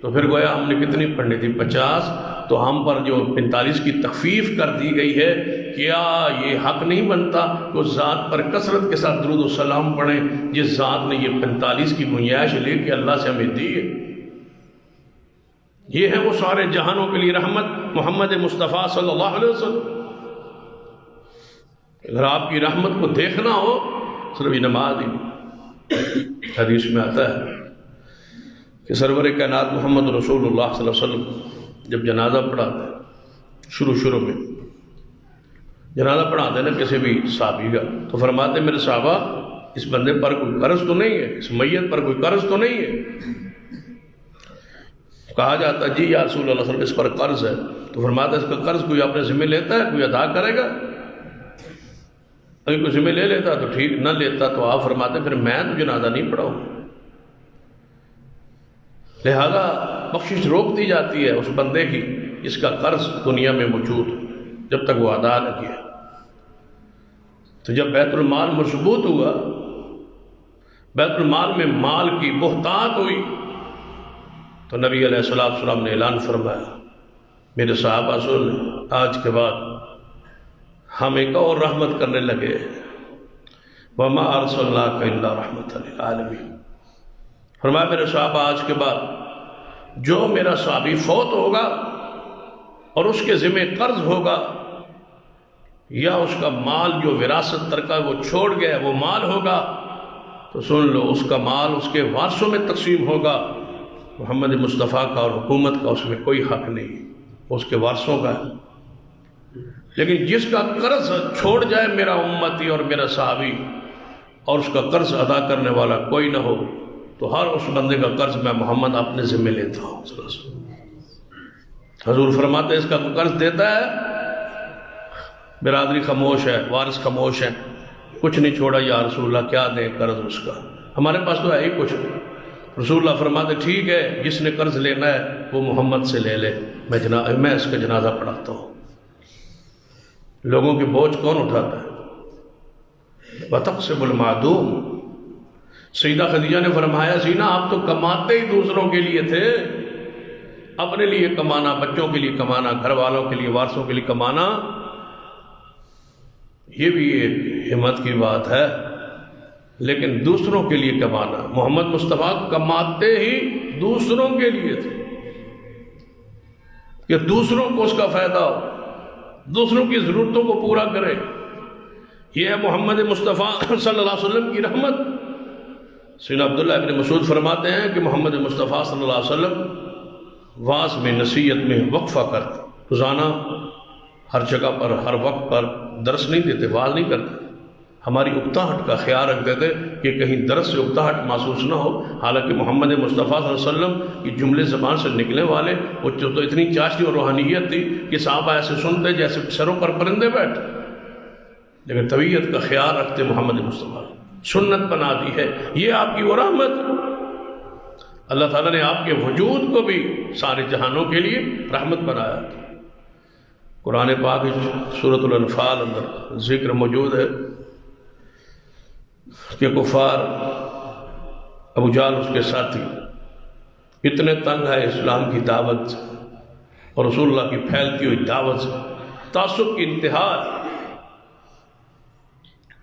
تو پھر گویا ہم نے کتنی پڑھنی تھی؟ 50، تو ہم پر جو 45 کی تخفیف کر دی گئی ہے، کیا یہ حق نہیں بنتا کہ اس ذات پر کثرت کے ساتھ درود و سلام پڑھیں جس ذات نے یہ 45 کی گنجائش لے کے اللہ سے ہمیں دی ہے؟ یہ ہے وہ سارے جہانوں کے لیے رحمت محمد مصطفیٰ صلی اللہ علیہ وسلم۔ اگر آپ کی رحمت کو دیکھنا ہو صرف یہ نماز ہی نہیں۔ حدیث میں آتا ہے کہ سرور کائنات محمد رسول اللہ صلی اللہ علیہ وسلم جب جنازہ پڑھاتے ہیں، شروع میں جنازہ پڑھاتے ہیں نا کسی بھی صحابی کا، تو فرماتے ہیں میرے صحابہ اس بندے پر کوئی قرض تو نہیں ہے، اس میت پر کوئی قرض تو نہیں ہے؟ کہا جاتا جی یا رسول اللہ صلی اللہ علیہ وسلم اس پر قرض ہے، تو فرماتا ہے اس کا قرض کوئی اپنے ذمہ لیتا ہے، کوئی ادا کرے گا؟ اگر کوئی ذمہ لے لیتا تو ٹھیک، نہ لیتا تو آپ فرماتے پھر میں تو جنازہ نہیں پڑھاؤں۔ لہذا بخشش روک دی جاتی ہے اس بندے کی جس کا قرض دنیا میں موجود جب تک وہ ادا نہ کیا۔ تو جب بیت المال مضبوط ہوا، بیت المال میں مال کی بہتات ہوئی، تو نبی علیہ السلام نے اعلان فرمایا میرے صحابہ سن، آج کے بعد ہم ایک اور رحمت کرنے لگے، وَمَا أَرْسَلْنَاكَ إِلَّا رَحْمَةً لِلْعَالَمِينَ۔ فرمایا میرے صحابہ آج کے بعد جو میرا صحابی فوت ہوگا اور اس کے ذمہ قرض ہوگا یا اس کا مال جو وراثت ترکہ وہ چھوڑ گیا وہ مال ہوگا، تو سن لو اس کا مال اس کے وارثوں میں تقسیم ہوگا۔ محمد مصطفیٰ کا اور حکومت کا اس میں کوئی حق نہیں، اس کے وارثوں کا ہے۔ لیکن جس کا قرض چھوڑ جائے میرا امتی اور میرا صحابی اور اس کا قرض ادا کرنے والا کوئی نہ ہو، تو ہر اس بندے کا قرض میں محمد اپنے ذمہ لیتا ہوں۔ حضور فرماتے ہیں اس کا قرض دیتا ہے، برادری خاموش ہے، وارث خاموش ہے، کچھ نہیں چھوڑا، یا رسول اللہ کیا دیں قرض اس کا، ہمارے پاس تو ہے ہی کچھ۔ رسول اللہ فرماتے ٹھیک ہے جس نے قرض لینا ہے وہ محمد سے لے لے، میں اس کا جنازہ پڑھاتا ہوں۔ لوگوں کے بوجھ کون اٹھاتا ہے؟ وَتَقْسِمُ الْمَعْدُومُ۔ سیدہ خدیجہ نے فرمایا سینا آپ تو کماتے ہی دوسروں کے لیے تھے، اپنے لیے کمانا، بچوں کے لیے کمانا، گھر والوں کے لیے، وارثوں کے لیے کمانا، یہ بھی ایک ہمت کی بات ہے، لیکن دوسروں کے لیے کمانا، محمد مصطفیٰ کماتے ہی دوسروں کے لیے تھے کہ دوسروں کو اس کا فائدہ ہو، دوسروں کی ضرورتوں کو پورا کرے۔ یہ ہے محمد مصطفیٰ صلی اللہ علیہ وسلم کی رحمت۔ سیدنا عبداللہ ابن مسعود فرماتے ہیں کہ محمد مصطفیٰ صلی اللہ علیہ وسلم واعظ میں، نصیحت میں وقفہ کرتے، روزانہ ہر جگہ پر ہر وقت پر درس نہیں دیتے، واعظ نہیں کرتے، ہماری اکتاہٹ کا خیال رکھتے تھے کہ کہیں درس سے اکتاہٹ محسوس نہ ہو۔ حالانکہ محمد مصطفیٰ صلی اللہ علیہ وسلم کی جملے زبان سے نکلنے والے وہ تو اتنی چاشنی اور روحانیت تھی کہ صحابہ ایسے سنتے جیسے سروں پر پرندے بیٹھے، لیکن طبیعت کا خیال رکھتے محمد مصطفیٰ، سنت بنا دی ہے۔ یہ آپ کی وہ رحمت، اللہ تعالیٰ نے آپ کے وجود کو بھی سارے جہانوں کے لیے رحمت بنایا۔ قرآن پاک سورۃ الانفال اندر ذکر موجود ہے کہ کفار ابو جہل اس کے ساتھی اتنے تنگ ہے اسلام کی دعوت اور رسول اللہ کی پھیلتی ہوئی دعوت سے، تعصب کی انتہا۔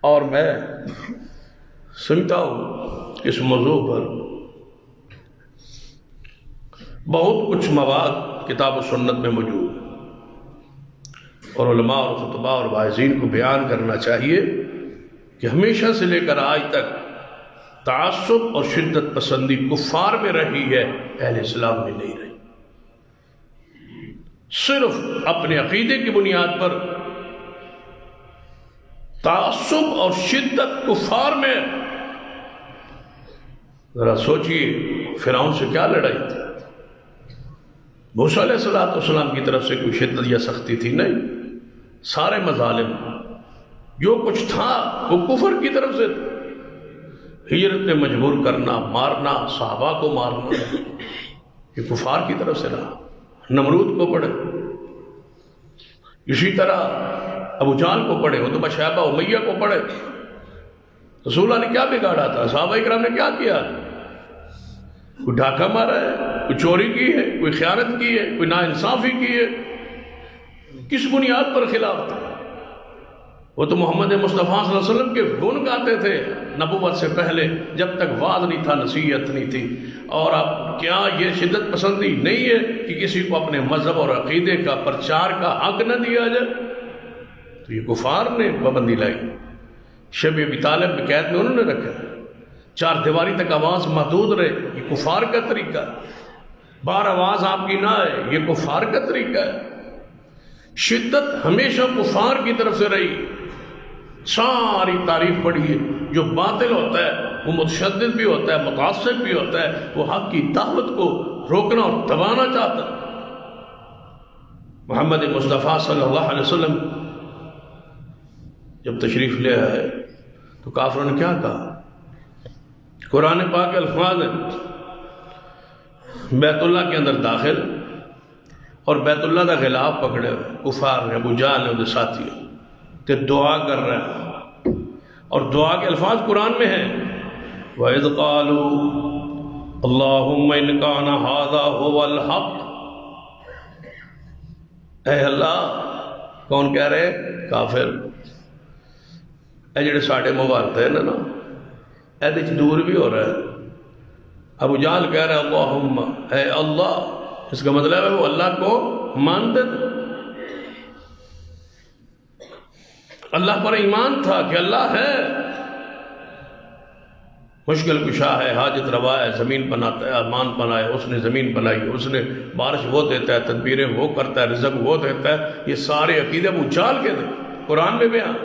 اور میں سمجھتا ہوں کہ اس موضوع پر بہت کچھ مواد کتاب و سنت میں موجود ہے، اور علماء اور خطباء اور واعظین کو بیان کرنا چاہیے کہ ہمیشہ سے لے کر آج تک تعصب اور شدت پسندی کفار میں رہی ہے، اہل اسلام میں نہیں رہی۔ صرف اپنے عقیدے کی بنیاد پر تعصب اور شدت کفار میں۔ ذرا سوچئے فرعون سے کیا لڑائی تھی؟ موسیٰ علیہ السلام کی طرف سے کوئی شدت یا سختی تھی؟ نہیں، سارے مظالم جو کچھ تھا وہ کفر کی طرف سے تھا۔ ہجرت میں مجبور کرنا، مارنا، صحابہ کو مارنا، یہ کفار کی طرف سے رہا۔ نمرود کو پڑھے، اسی طرح ابو جہل کو پڑھے، عتبہ شیبہ امیہ کو پڑھے، رسول اللہ نے کیا بگاڑا تھا؟ صحابہ کرام نے کیا کیا؟ کوئی ڈھاکہ مارا ہے؟ کوئی چوری کی ہے، کوئی خیانت کی ہے، کوئی ناانصافی کی ہے، کس بنیاد پر خلاف تھا؟ وہ تو محمد مصطفیٰ صلی اللہ علیہ وسلم کے گن گاتے تھے نبوت سے پہلے، جب تک وعظ نہیں تھا، نصیحت نہیں تھی۔ اور اب کیا یہ شدت پسندی نہیں ہے کہ کسی کو اپنے مذہب اور عقیدے کا پرچار کا حق نہ دیا جائے؟ تو یہ کفار نے پابندی لائی۔ شب ابی طالب میں قید میں انہوں نے رکھا، 4 دیواری تک آواز محدود رہے، یہ کفار کا طریقہ ہے۔ بار آواز آپ کی نہ آئے، یہ کفار کا طریقہ ہے۔ شدت ہمیشہ کفار کی طرف سے رہی۔ ساری تعریف پڑھیے، جو باطل ہوتا ہے وہ متشدد بھی ہوتا ہے، متعصب بھی ہوتا ہے، وہ حق کی دعوت کو روکنا اور دبانا چاہتا ہے۔ محمد مصطفیٰ صلی اللہ علیہ وسلم جب تشریف لے آئے تو کافروں نے کیا کہا؟ قرآن پاک کے الفاظ ہیں، بیت اللہ کے اندر داخل اور بیت اللہ کا غلاف پکڑے ہوئے کفار نے، ابو جہل نے، ان ساتھی کہ دعا کر رہے ہیں، اور دعا کے الفاظ قرآن میں ہیں، وَإِذْ قَالُوا اللَّهُمَّ إِنْ كَانَ هَذَا هُوَ الْحَقُّ۔ اے اللہ، کون کہہ رہے؟ کافر۔ اے جڑے ساڑھے مبارتے ہیں نا، اے دور بھی ہو رہا ہے۔ ابو جہل کہہ رہے اللہم، اے اللہ، اس کا مطلب ہے وہ اللہ کو مانتے تھے، اللہ پر ایمان تھا کہ اللہ ہے، مشکل کشا ہے، حاجت روا ہے، زمین بناتا ہے، آسمان بنائے، اس نے زمین بنائی، اس نے بارش وہ دیتا ہے، تدبیریں وہ کرتا ہے، رزق وہ دیتا ہے۔ یہ سارے عقیدے ابو جہل کے تھے، قرآن میں بیان۔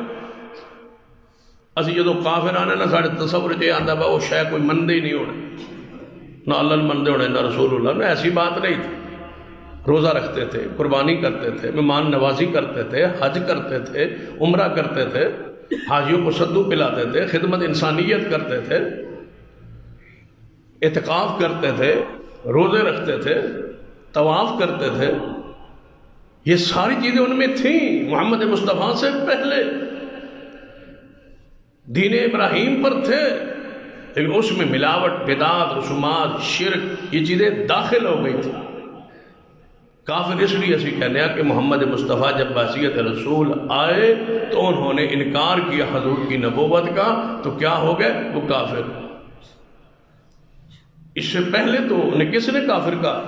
اسی جدو کافر آنے نہ ساڑھے تصور چاہیے آندہ با وہ شے کوئی مندے ہی نہیں ہونے، نہ اللہ مندے ہونے، نہ رسول اللہ نے، ایسی بات نہیں تھی۔ روزہ رکھتے تھے، قربانی کرتے تھے، مہمان نوازی کرتے تھے، حج کرتے تھے، عمرہ کرتے تھے، حاجیوں کو سدو پلاتے تھے، خدمت انسانیت کرتے تھے، اعتکاف کرتے تھے، روزے رکھتے تھے، طواف کرتے تھے۔ یہ ساری چیزیں ان میں تھیں محمد مصطفیٰ سے پہلے، دین ابراہیم پر تھے، لیکن اس میں ملاوٹ، بدعت، رسومات، شرک، یہ چیزیں داخل ہو گئی تھی۔ کافر اس لیے اسی کہنے ہیں کہ محمد مصطفیٰ جب بحیثیت رسول آئے تو انہوں نے انکار کیا حضور کی نبوت کا، تو کیا ہو گئے؟ وہ کافر۔ اس سے پہلے تو انہیں کس نے کافر کہا؟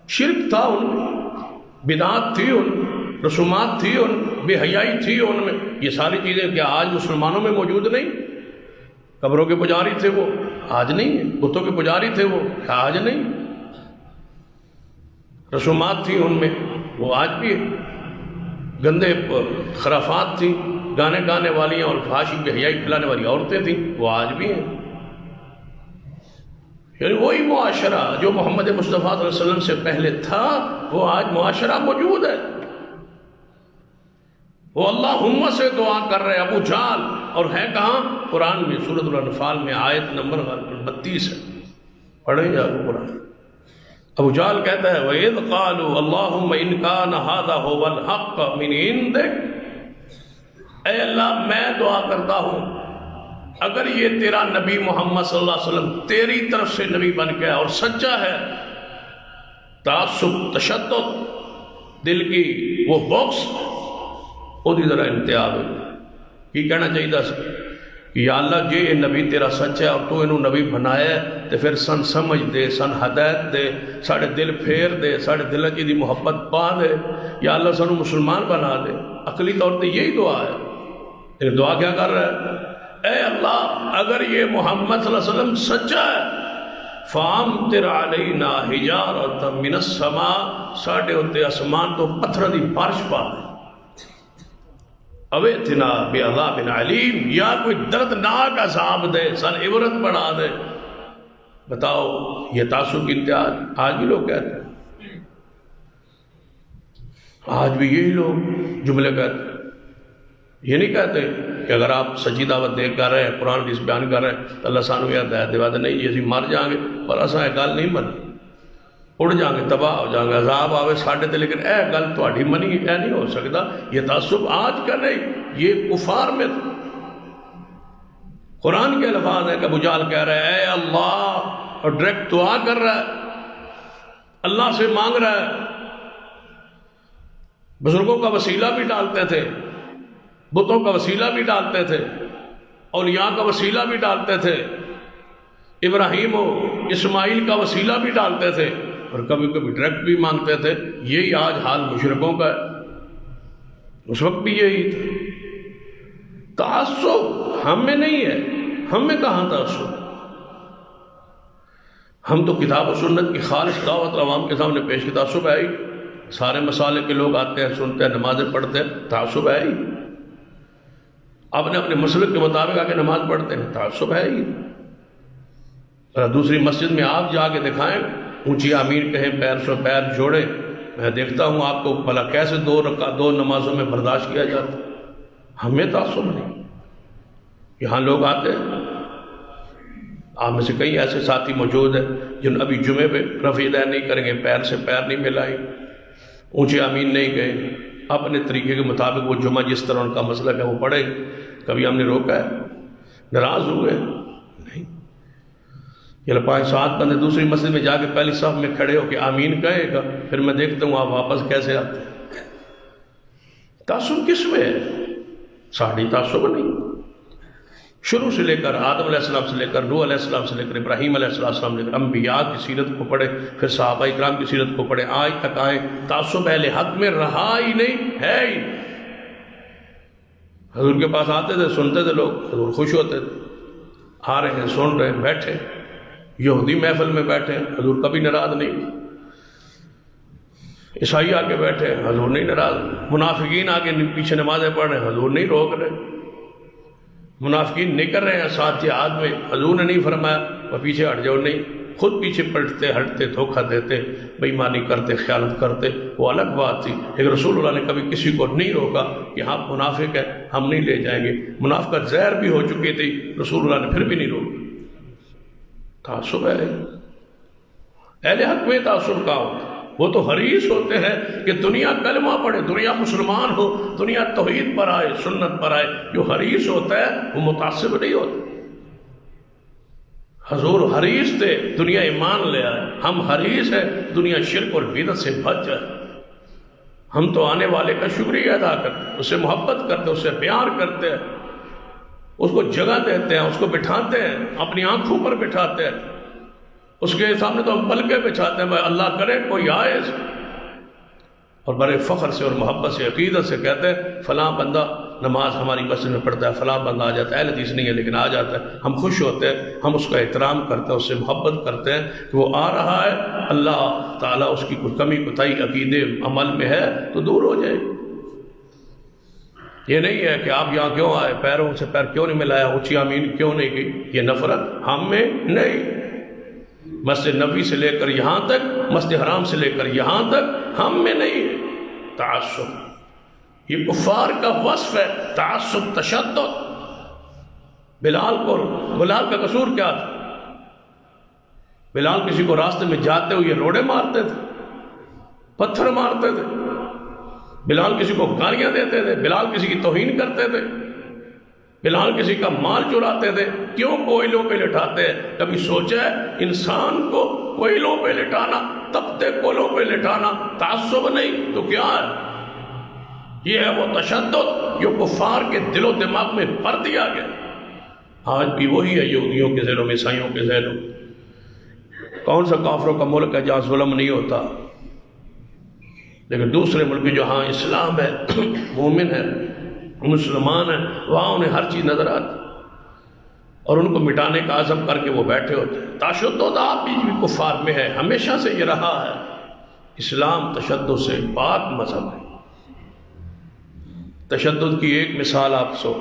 شرک تھا ان میں، بدعت تھی ان، رسومات تھی ان، بے حیائی تھی ان میں۔ یہ ساری چیزیں کیا آج مسلمانوں میں موجود نہیں؟ قبروں کے پجاری تھے وہ، آج نہیں ہے۔ بتوں کے پجاری تھے وہ، آج نہیں۔ رسومات تھی ان میں، وہ آج بھی ہے۔ گندے خرافات تھی، گانے گانے والیاں اور فحاشی بے حیائی پھیلانے والی عورتیں تھیں، وہ آج بھی ہیں۔ یعنی وہی معاشرہ جو محمد مصطفیٰ صلی اللہ علیہ وسلم سے پہلے تھا، وہ آج معاشرہ موجود ہے۔ وہ اللہم سے دعا کر رہے ابو جہل، اور ہے کہاں؟ قرآن میں، سورۃ الانفال میں، آیت نمبر 32 ہے، پڑھیں جا کو قرآن۔ ابو جہل کہتا ہے وَإِذْ قَالُوا اللَّهُمَّ إِنْ كَانَ هَذَا هُوَ الْحَقَّ مِنْ عِنْدِكَ۔ اے اللہ، میں دعا کرتا ہوں اگر یہ تیرا نبی محمد صلی اللہ علیہ وسلم تیری طرف سے نبی بن کے اور سچا ہے، تعصب، تشدد، دل کی وہ باکس وہ دی ذرا انتہا ہوئی، کی کہنا چاہیے تھا کہ یا اللہ جے یہ نبی تیرا سچ ہے اور تو انہوں نبی بنایا ہے تو پھر سن سمجھ دے، سن ہدایت دے، ساڑھے دل پھیر دے، ساڑھے دل کی دی محبت پا دے، یا اللہ سنو مسلمان بنا دے۔ عقلی طور پہ یہی دعا ہے، لیکن دعا کیا کر رہا ہے؟ اے اللہ اگر یہ محمد صلی اللہ علیہ وسلم سچا ہے، فَامْطِرْ عَلَيْنَا حِجَارَةً مِّنَ السَّمَاءِ، ساڑھے ہوتے آسمان تو پتھر دی بارش پا دے، اویتنا بعذاب علیم، یا کوئی دردناک عذاب دے، سن عبرت بڑھا دے۔ بتاؤ یہ تعصب کی انتہا آج بھی لوگ کہتے ہیں، آج بھی یہی لوگ جملے کہتے ہیں۔ یہ نہیں کہتے کہ اگر آپ سچی دعوت دے کر رہے ہیں، قرآن حدیث بیان کر رہے ہیں تو اللہ سانو یہ ہدایت دے نہیں جی اسی مر جائیں گے، پر اساں یہ گل نہیں منی، اڑ جائیں گے، تباہ ہو جائیں گے، عذاب آوے ساڑھے تے، لیکن اے گل تہاڈی منی اے نہیں ہو سکتا۔ یہ تعصب آج کا نہیں، یہ کفار میں تھا۔ قرآن کے الفاظ ہیں کہ ابو جہل کہہ رہے ہیں اے اللہ، اور ڈائریکٹ دعا کر رہا ہے اللہ سے مانگ رہا ہے. بزرگوں کا وسیلہ بھی ڈالتے تھے، بتوں کا وسیلہ بھی ڈالتے تھے، اولیاء کا وسیلہ بھی ڈالتے تھے، ابراہیم و اسماعیل کا وسیلہ بھی ڈالتے تھے، اور کبھی کبھی ڈائریکٹ بھی مانگتے تھے. یہی آج حال مشرکوں کا ہے. اس وقت بھی یہی تھا. تعصب ہم میں نہیں ہے. ہم میں کہاں تعصب؟ ہم تو کتاب و سنت کی خالص دعوت عوام کے سامنے پیش کی. تعصب ہے ہی. سارے مسالے کے لوگ آتے ہیں، سنتے ہیں، نمازیں پڑھتے ہیں. تعصب ہے ہی. اپنے اپنے مسلک کے مطابق آ کے نماز پڑھتے ہیں. تعصب ہے ہی. دوسری مسجد میں آپ جا کے دکھائیں، اونچی آمین کہیں، پیر سے پیر جوڑیں. میں دیکھتا ہوں آپ کو بھلا کیسے دو نمازوں میں برداشت کیا جاتا. ہمیں تعصب نہیں. یہاں لوگ آتے ہیں، آپ میں سے کئی ایسے ساتھی موجود ہیں جن ابھی جمعے پہ رفع یدین نہیں کریں گے، پیر سے پیر نہیں ملائیں، اونچے آمین نہیں کہیں، اپنے طریقے کے مطابق وہ جمعہ جس طرح ان کا مسلک ہے وہ پڑھے. کبھی ہم نے روکا ہے؟ ناراض ہوئے؟ نہیں. یہ 5-7 بندے دوسری مسجد میں جا کے پہلی صف میں کھڑے ہو کے آمین کہے گا، پھر میں دیکھتا ہوں آپ واپس کیسے آتے ہیں. تعصب کس میں ہے؟ ساڑھی تعصب نہیں. شروع سے لے کر آدم علیہ السلام سے لے کر نوح علیہ السلام سے لے کر ابراہیم علیہ السلام سے لے کر انبیاء کی سیرت کو پڑھے، پھر صحابہ اکرام کی سیرت کو پڑھے، آج تک آئے. تعصب اہل حق میں رہا ہی نہیں ہے ہی. حضور کے پاس آتے تھے، سنتے تھے لوگ، حضور خوش ہوتے تھے. آ رہے ہیں، سن رہے ہیں، بیٹھے. یہودی محفل میں بیٹھے، حضور کبھی ناراض نہیں. عیسائی آ کے بیٹھے، حضور نہیں ناراض. منافقین آ کے پیچھے نمازیں پڑھ رہے ہیں، حضور نہیں روک رہے. منافقین نہیں کر رہے ہیں ساتھ جہاد میں، حضور نے نہیں فرمایا وہ پیچھے ہٹ جاؤ. نہیں، خود پیچھے پلٹتے، ہٹتے، دھوکہ دیتے، بے ایمانی کرتے، خیانت کرتے. وہ الگ بات تھی. لیکن رسول اللہ نے کبھی کسی کو نہیں روکا کہ ہاں منافق ہے، ہم نہیں لے جائیں گے. منافقت زہر بھی ہو چکی تھی، رسول اللہ نے پھر بھی نہیں روکا. تعصب ہے. اہل حق میں تعصب کا ہوتا. وہ تو حریص ہوتے ہیں کہ دنیا کلمہ پڑھے، دنیا مسلمان ہو، دنیا توحید پر آئے، سنت پر آئے. جو حریص ہوتا ہے وہ متعصب نہیں ہوتا. حضور حریص تھے، دنیا ایمان لے آئے. ہم حریص ہیں، دنیا شرک اور بدعت سے بچ جائے. ہم تو آنے والے کا شکریہ ادا کرتے ہیں، اس سے محبت کرتے ہیں، اس سے پیار کرتے ہیں، اس کو جگہ دیتے ہیں، اس کو بٹھاتے ہیں، اپنی آنکھوں پر بٹھاتے ہیں. اس کے سامنے تو ہم پلکیں بچھاتے ہیں. اللہ کرے کوئی آئے، اور بڑے فخر سے اور محبت سے، عقیدت سے کہتے ہیں فلاں بندہ نماز ہماری مسجد میں پڑھتا ہے، فلاں بندہ آ جاتا ہے. اہل حدیث نہیں ہے لیکن آ جاتا ہے. ہم خوش ہوتے ہیں، ہم اس کا احترام کرتے ہیں، اس سے محبت کرتے ہیں کہ وہ آ رہا ہے. اللہ تعالیٰ اس کی کوئی کمی کوتاہی عقیدے عمل میں ہے تو دور ہو جائے. یہ نہیں ہے کہ آپ یہاں کیوں آئے، پیروں سے پیر کیوں نہیں ملایا، اونچی آمین کیوں نہیں کی. یہ نفرت ہم میں نہیں. مسجد نبوی سے لے کر یہاں تک، مسجد حرام سے لے کر یہاں تک ہم میں نہیں ہے تعصب. یہ کفار کا وصف ہے، تعصب، تشدد. بلال کا قصور کیا تھا؟ بلال کسی کو راستے میں جاتے ہوئے روڑے مارتے تھے، پتھر مارتے تھے. بلال کسی کو گالیاں دیتے تھے، بلال کسی کی توہین کرتے تھے، بلال کسی کا مال چراتے تھے. کیوں کوئلوں پہ لٹاتے ہیں؟ کبھی سوچا ہے انسان کو کوئلوں پہ لٹانا، تپتے کوئلوں پہ لٹانا تعصب نہیں تو کیا ہے؟ یہ ہے وہ تشدد جو کفار کے دل و دماغ میں بھر دیا گیا. آج بھی وہی ہے یہودیوں کے ذہنوں میں، عیسائیوں کے ذہنوں میں. کون سا کافروں کا ملک ہے جہاں ظلم نہیں ہوتا؟ لیکن دوسرے ملک جہاں اسلام ہے، مومن ہے، مسلمان ہیں، وہاں انہیں ہر چیز نظر آتی اور ان کو مٹانے کا عزم کر کے وہ بیٹھے ہوتے ہیں. تشدد آپ بھی کفار میں ہے، ہمیشہ سے یہ رہا ہے. اسلام تشدد سے پاک مذہب ہے. تشدد کی ایک مثال آپ کو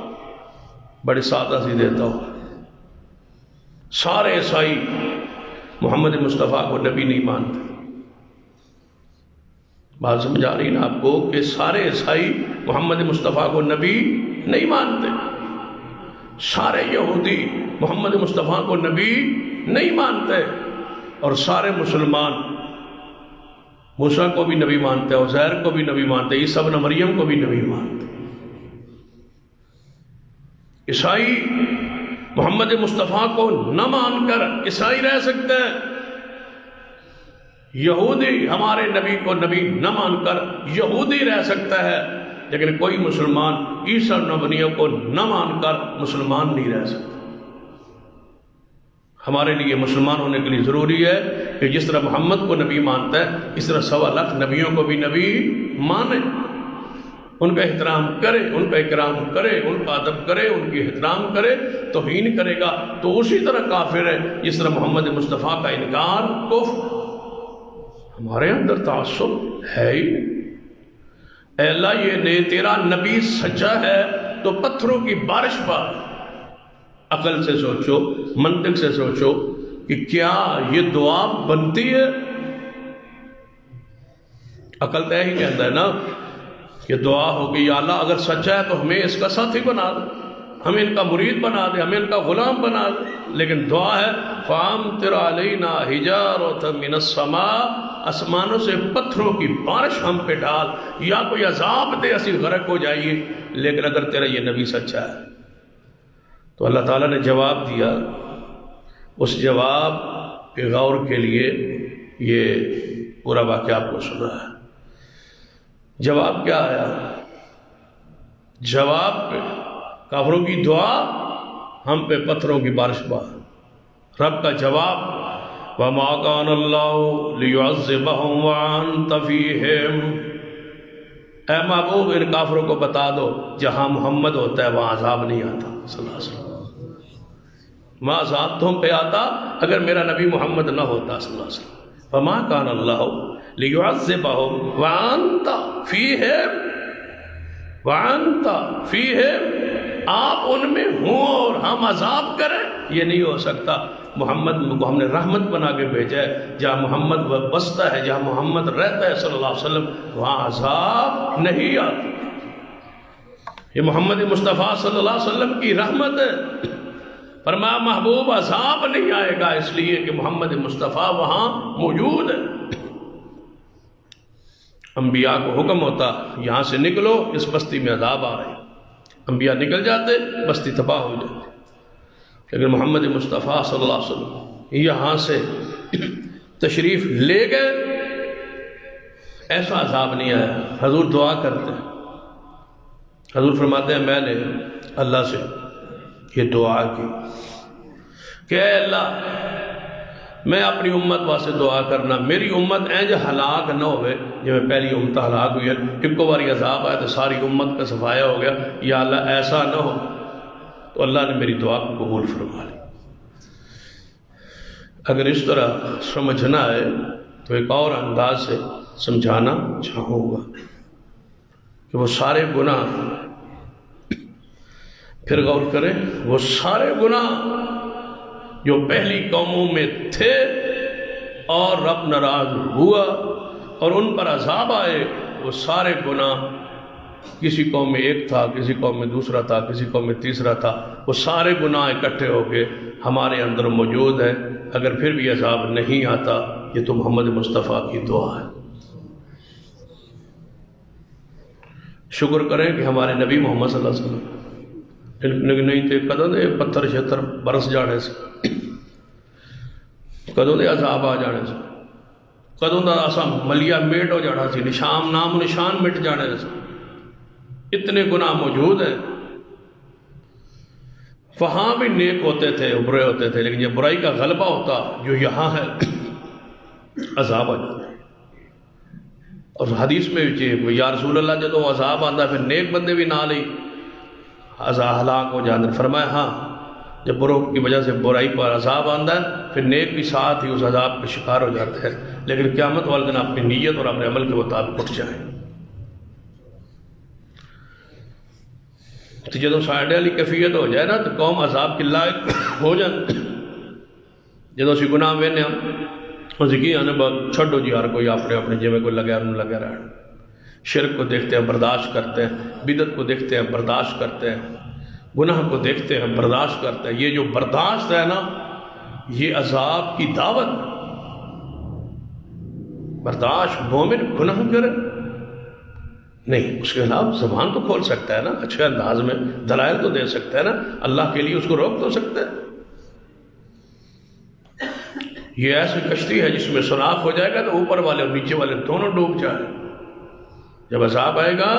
بڑی سادہ سی دیتا ہوں. سارے عیسائی محمد مصطفیٰ کو نبی نہیں مانتے. بات سمجھا رہی نا آپ کو کہ سارے عیسائی محمد مصطفیٰ کو نبی نہیں مانتے. سارے یہودی محمد مصطفیٰ کو نبی نہیں مانتے، اور سارے مسلمان موسیٰ کو بھی نبی مانتے، عزیر کو بھی نبی مانتے، عیسیٰ ابن مریم کو بھی نبی مانتے. عیسائی محمد مصطفیٰ کو نہ مان کر عیسائی رہ سکتے ہیں، یہودی ہمارے نبی کو نبی نہ مان کر یہودی رہ سکتا ہے، لیکن کوئی مسلمان عیسیٰ نبیوں کو نہ مان کر مسلمان نہیں رہ سکتا۔ ہمارے لیے مسلمان ہونے کے لیے ضروری ہے کہ جس طرح محمد کو نبی مانتا ہے اس طرح 1.25 لاکھ نبیوں کو بھی نبی مانے، ان کا احترام کرے، ان کا اکرام کرے، ان کا ادب کرے، ان کی احترام کرے۔ توہین کرے گا تو اسی طرح کافر ہے جس طرح محمد مصطفیٰ کا انکار کفر۔ ہمارے اندر تعصب ہے ہی نہیں۔ اے اللہ یہ تیرا نبی سچا ہے تو پتھروں کی بارش پا۔ عقل سے سوچو، منطق سے سوچو کہ کیا یہ دعا بنتی ہے؟ عقل تو یہی کہتا ہے نا کہ دعا ہوگی یا اللہ اگر سچا ہے تو ہمیں اس کا ساتھی بنا دے، ہمیں ان کا مرید بنا دے، ہمیں ان کا غلام بنا دے۔ لیکن دعا ہے فَأَمْطِرْ عَلَيْنَا حِجَارَةً مِّنَ السَّمَاءِ، آسمانوں سے پتھروں کی بارش ہم پہ ڈال، یا کوئی عذاب دے اسی غرق ہو جائیے۔ لیکن اگر تیرا یہ نبی سچا ہے تو اللہ تعالیٰ نے جواب دیا۔ اس جواب کے غور کے لیے یہ پورا واقعہ آپ کو سنا ہے۔ جواب کیا آیا؟ جواب پہ کافروں کی دعا، ہم پہ پتھروں کی بارش بار۔ رب کا جواب وَمَا كَانَ اللَّهُ لِيُعَذِّبَهُمْ وَأَنْتَ فِيهِمْ، اے محبوب ان کافروں کو بتا دو جہاں محمد ہوتا ہے وہاں عذاب نہیں آتا صلی اللہ علیہ وسلم۔ وہاں عذاب تم پہ آتا اگر میرا نبی محمد نہ ہوتا صلی اللہ علیہ وسلم۔ وَمَا كَانَ اللَّهُ لِيُعَذِّبَهُمْ وَأَنْتَ فِيهِمْ، وَأَنْتَ فِيهِمْ، آپ ان میں ہوں اور ہم عذاب کریں، یہ نہیں ہو سکتا۔ محمد کو ہم نے رحمت بنا کے بھیجا ہے، جہاں محمد بستا ہے، جہاں محمد رہتا ہے صلی اللہ علیہ وسلم وہاں عذاب نہیں آتا۔ یہ محمد مصطفیٰ صلی اللہ علیہ وسلم کی رحمت ہے۔ فرمایا محبوب عذاب نہیں آئے گا اس لیے کہ محمد مصطفیٰ وہاں موجود ہے۔ انبیاء کو حکم ہوتا یہاں سے نکلو، اس بستی میں عذاب آ رہے ہیں، انبیاء نکل جاتے، بستی تباہ ہو جاتی۔ لیکن محمد مصطفیٰ صلی اللہ علیہ وسلم یہاں سے تشریف لے گئے، ایسا عذاب نہیں آیا۔ حضور دعا کرتے ہیں، حضور فرماتے ہیں میں نے اللہ سے یہ دعا کی کہ اے اللہ میں اپنی امت واسطے دعا کرنا، میری امت اینج ہلاک نہ ہوئے جب میں پہلی امت ہلاک ہوئی ہے، ایک کو باری عذاب آیا تو ساری امت کا صفایا ہو گیا، یا اللہ ایسا نہ ہو۔ تو اللہ نے میری دعا کو قبول فرما لی۔ اگر اس طرح سمجھنا ہے تو ایک اور انداز سے سمجھانا چاہوں گا کہ وہ سارے گناہ، پھر غور کریں، وہ سارے گناہ جو پہلی قوموں میں تھے اور رب ناراض ہوا اور ان پر عذاب آئے، وہ سارے گناہ کسی قوم میں ایک تھا، کسی قوم میں دوسرا تھا، کسی قوم میں تیسرا تھا، وہ سارے گناہ اکٹھے ہو کے ہمارے اندر موجود ہیں۔ اگر پھر بھی عذاب نہیں آتا یہ تو محمد مصطفیٰ کی دعا ہے۔ شکر کریں کہ ہمارے نبی محمد صلی اللہ علیہ وسلم نہیں تھے، کدوں دے پتھر شتر برس جانے سے، کدوں دے عذاب آ جانے سے، کدوں دا اسا ملیا میٹ ہو جانا سی، نشان نام نشان مٹ جانے سے۔ اتنے گناہ موجود ہیں، وہاں بھی نیک ہوتے تھے، برے ہوتے تھے، لیکن جب برائی کا غلبہ ہوتا جو یہاں ہے عذاب آ جاتا ہے۔ اور حدیث میں بھی یا رسول اللہ جدو عذاب آتا ہے پھر نیک بندے بھی نہ لئی عذاب ہلاک ہو جاتے ہیں۔ فرمایا ہاں جب بروں کی وجہ سے برائی پر عذاب آتا ہے پھر نیک بھی ساتھ ہی اس عذاب کے شکار ہو جاتے ہیں، لیکن قیامت والے دن اپنی نیت اور اپنے عمل کے مطابق اٹھ جائیں۔ تو جدو ساڈے والی کیفیت ہو جائے نا تو قوم عذاب کی لائق ہو جائے۔ جدو اسی گناہ وینے اسی کی آنے چھڈو جی ہر کوئی اپنے اپنے جی میں کوئی لگیا انہوں لگیا رہنا۔ شرک کو دیکھتے ہیں برداشت کرتے ہیں، بدعت کو دیکھتے ہیں برداشت کرتے ہیں، گناہ کو دیکھتے ہیں برداشت کرتے ہیں۔ یہ جو برداشت ہے نا یہ عذاب کی دعوت۔ برداشت مومن گناہ کرے نہیں، اس کے خلاف زبان تو کھول سکتا ہے نا، اچھے انداز میں دلائل تو دے سکتا ہے نا، اللہ کے لیے اس کو روک تو سکتا ہے۔ یہ ایسی کشتی ہے جس میں سوراخ ہو جائے گا تو اوپر والے اور نیچے والے دونوں ڈوب جائیں. جب عذاب آئے گا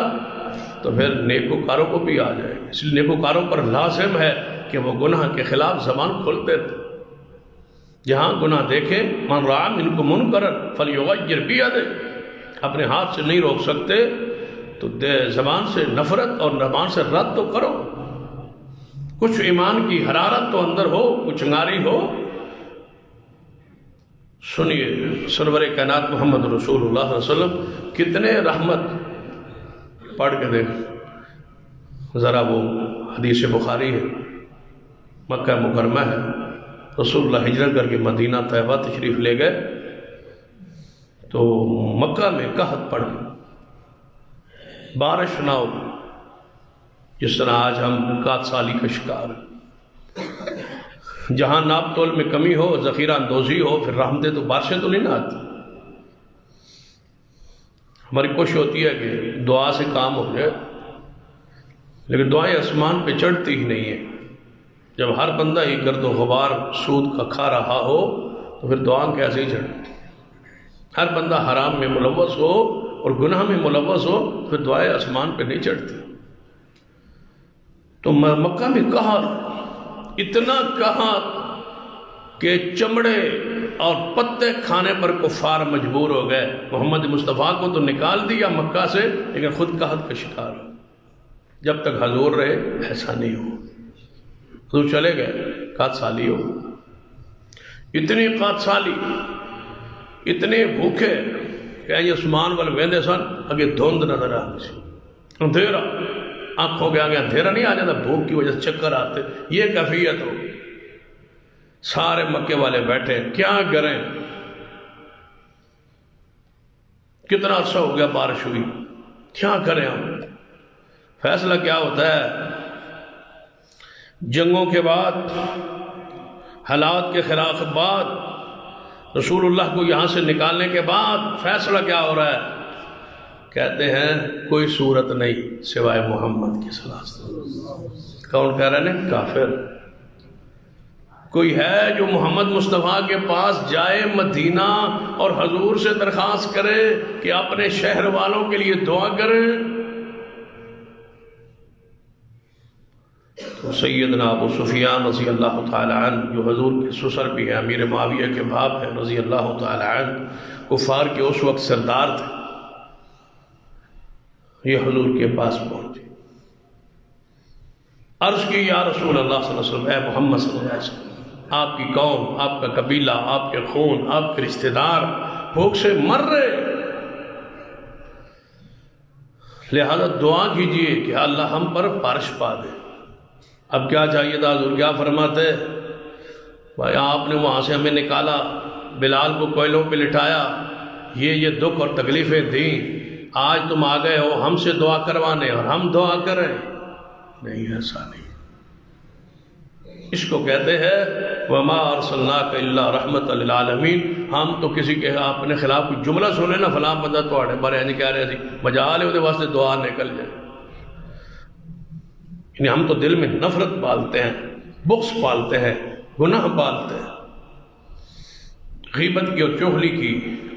تو پھر نیکوکاروں کو بھی آ جائے گا. اس لیے نیکوکاروں پر لازم ہے کہ وہ گناہ کے خلاف زبان کھولتے تھے. جہاں گناہ دیکھیں من رعا منکم منکرا فلیغیر بیدہ، اپنے ہاتھ سے نہیں روک سکتے تو زبان سے نفرت اور زبان سے رد تو کرو. کچھ ایمان کی حرارت تو اندر ہو، کچھ چنگاری ہو. سنیے سرور کائنات محمد رسول اللہ صلی اللہ علیہ وسلم کتنے رحمت پڑھ کے دیکھ ذرا. وہ حدیث بخاری ہے، مکہ مکرمہ ہے، رسول اللہ ہجرت کر کے مدینہ طیبہ تشریف لے گئے تو مکہ میں قحط پڑ گئی، بارش نہ ہو، جس طرح آج ہم قحط سالی کا شکار ہیں. جہاں ناپ تول میں کمی ہو، ذخیرہ اندوزی ہو، پھر رحمتیں تو بارشیں تو نہیں نہ آتی. ہماری کوشش ہوتی ہے کہ دعا سے کام ہو جائے، لیکن دعائیں آسمان پہ چڑھتی ہی نہیں ہیں. جب ہر بندہ ہی گرد و غبار سود کا کھا رہا ہو تو پھر دعائیں کیسے ہی چڑھتی. ہر بندہ حرام میں ملوث ہو اور گناہ میں ملوث ہو پھر دعائیں آسمان پہ نہیں چڑھتی. تو مکہ میں قحط، اتنا قحط کہ چمڑے اور پتے کھانے پر کفار مجبور ہو گئے. محمد مصطفیٰ کو تو نکال دیا مکہ سے، لیکن خود قحط کا شکار ہو. جب تک حضور رہے ایسا نہیں ہو. حضور چلے گئے، قحط سالی ہو. اتنی قحط سالی، اتنے بھوکے کہ عثمان والے ویندے سن اگے دھند نظر آ رہی سی، اندھیرا، آنکھوں کے آگے اندھیرا نہیں آ جاتا، بھوک کی وجہ سے چکر آتے. یہ کیفیت ہو. سارے مکے والے بیٹھے کیا کریں. کتنا عرصہ ہو گیا بارش ہوئی، کیا کریں ہم. فیصلہ کیا ہوتا ہے؟ جنگوں کے بعد، حالات کے خلاف بعد، رسول اللہ کو یہاں سے نکالنے کے بعد فیصلہ کیا ہو رہا ہے؟ کہتے ہیں کوئی صورت نہیں سوائے محمد کی صلی اللہ علیہ وسلم. کون کہہ رہے ہیں؟ کافر. کوئی ہے جو محمد مصطفیٰ کے پاس جائے مدینہ اور حضور سے درخواست کرے کہ اپنے شہر والوں کے لیے دعا کریں؟ تو سیدنا ابو سفیان رضی اللہ تعالی عنہ، جو حضور کے سسر بھی ہیں، امیر معاویہ کے باپ ہیں رضی اللہ تعالی عنہ، کفار کے اس وقت سردار تھے، یہ حضور کے پاس پہنچے. عرض کی یا رسول اللہ صلی اللہ علیہ وسلم، اے محمد صلی اللہ علیہ وسلم، آپ کی قوم، آپ کا قبیلہ، آپ کے خون، آپ کے رشتہ دار بھوک سے مر رہے، لہذا دعا کیجئے کہ اللہ ہم پر بارش پا دے. اب کیا چاہیے تھا؟ حضور کیا فرماتے؟ بھائی آپ نے وہاں سے ہمیں نکالا، بلال کو کوئلوں پہ لٹایا، یہ دکھ اور تکلیفیں دیں، آج تم آ گئے ہو ہم سے دعا کروانے اور ہم دعا کریں؟ نہیں، ایسا نہیں. اس کو کہتے ہیں وَمَا أَرْسَلْنَاكَ إِلَّا رَحْمَةً لِلْعَالَمِينَ. ہم تو کسی کے اپنے خلاف کوئی جملہ سنے نا، فلاں بندہ تو آڑے بارے نہیں کہہ رہے تھے، مجال ہے وہ واسطے دعا نکل جائے. یعنی ہم تو دل میں نفرت پالتے ہیں، بغض پالتے ہیں، گناہ پالتے ہیں. غیبت کی اور چغلی کی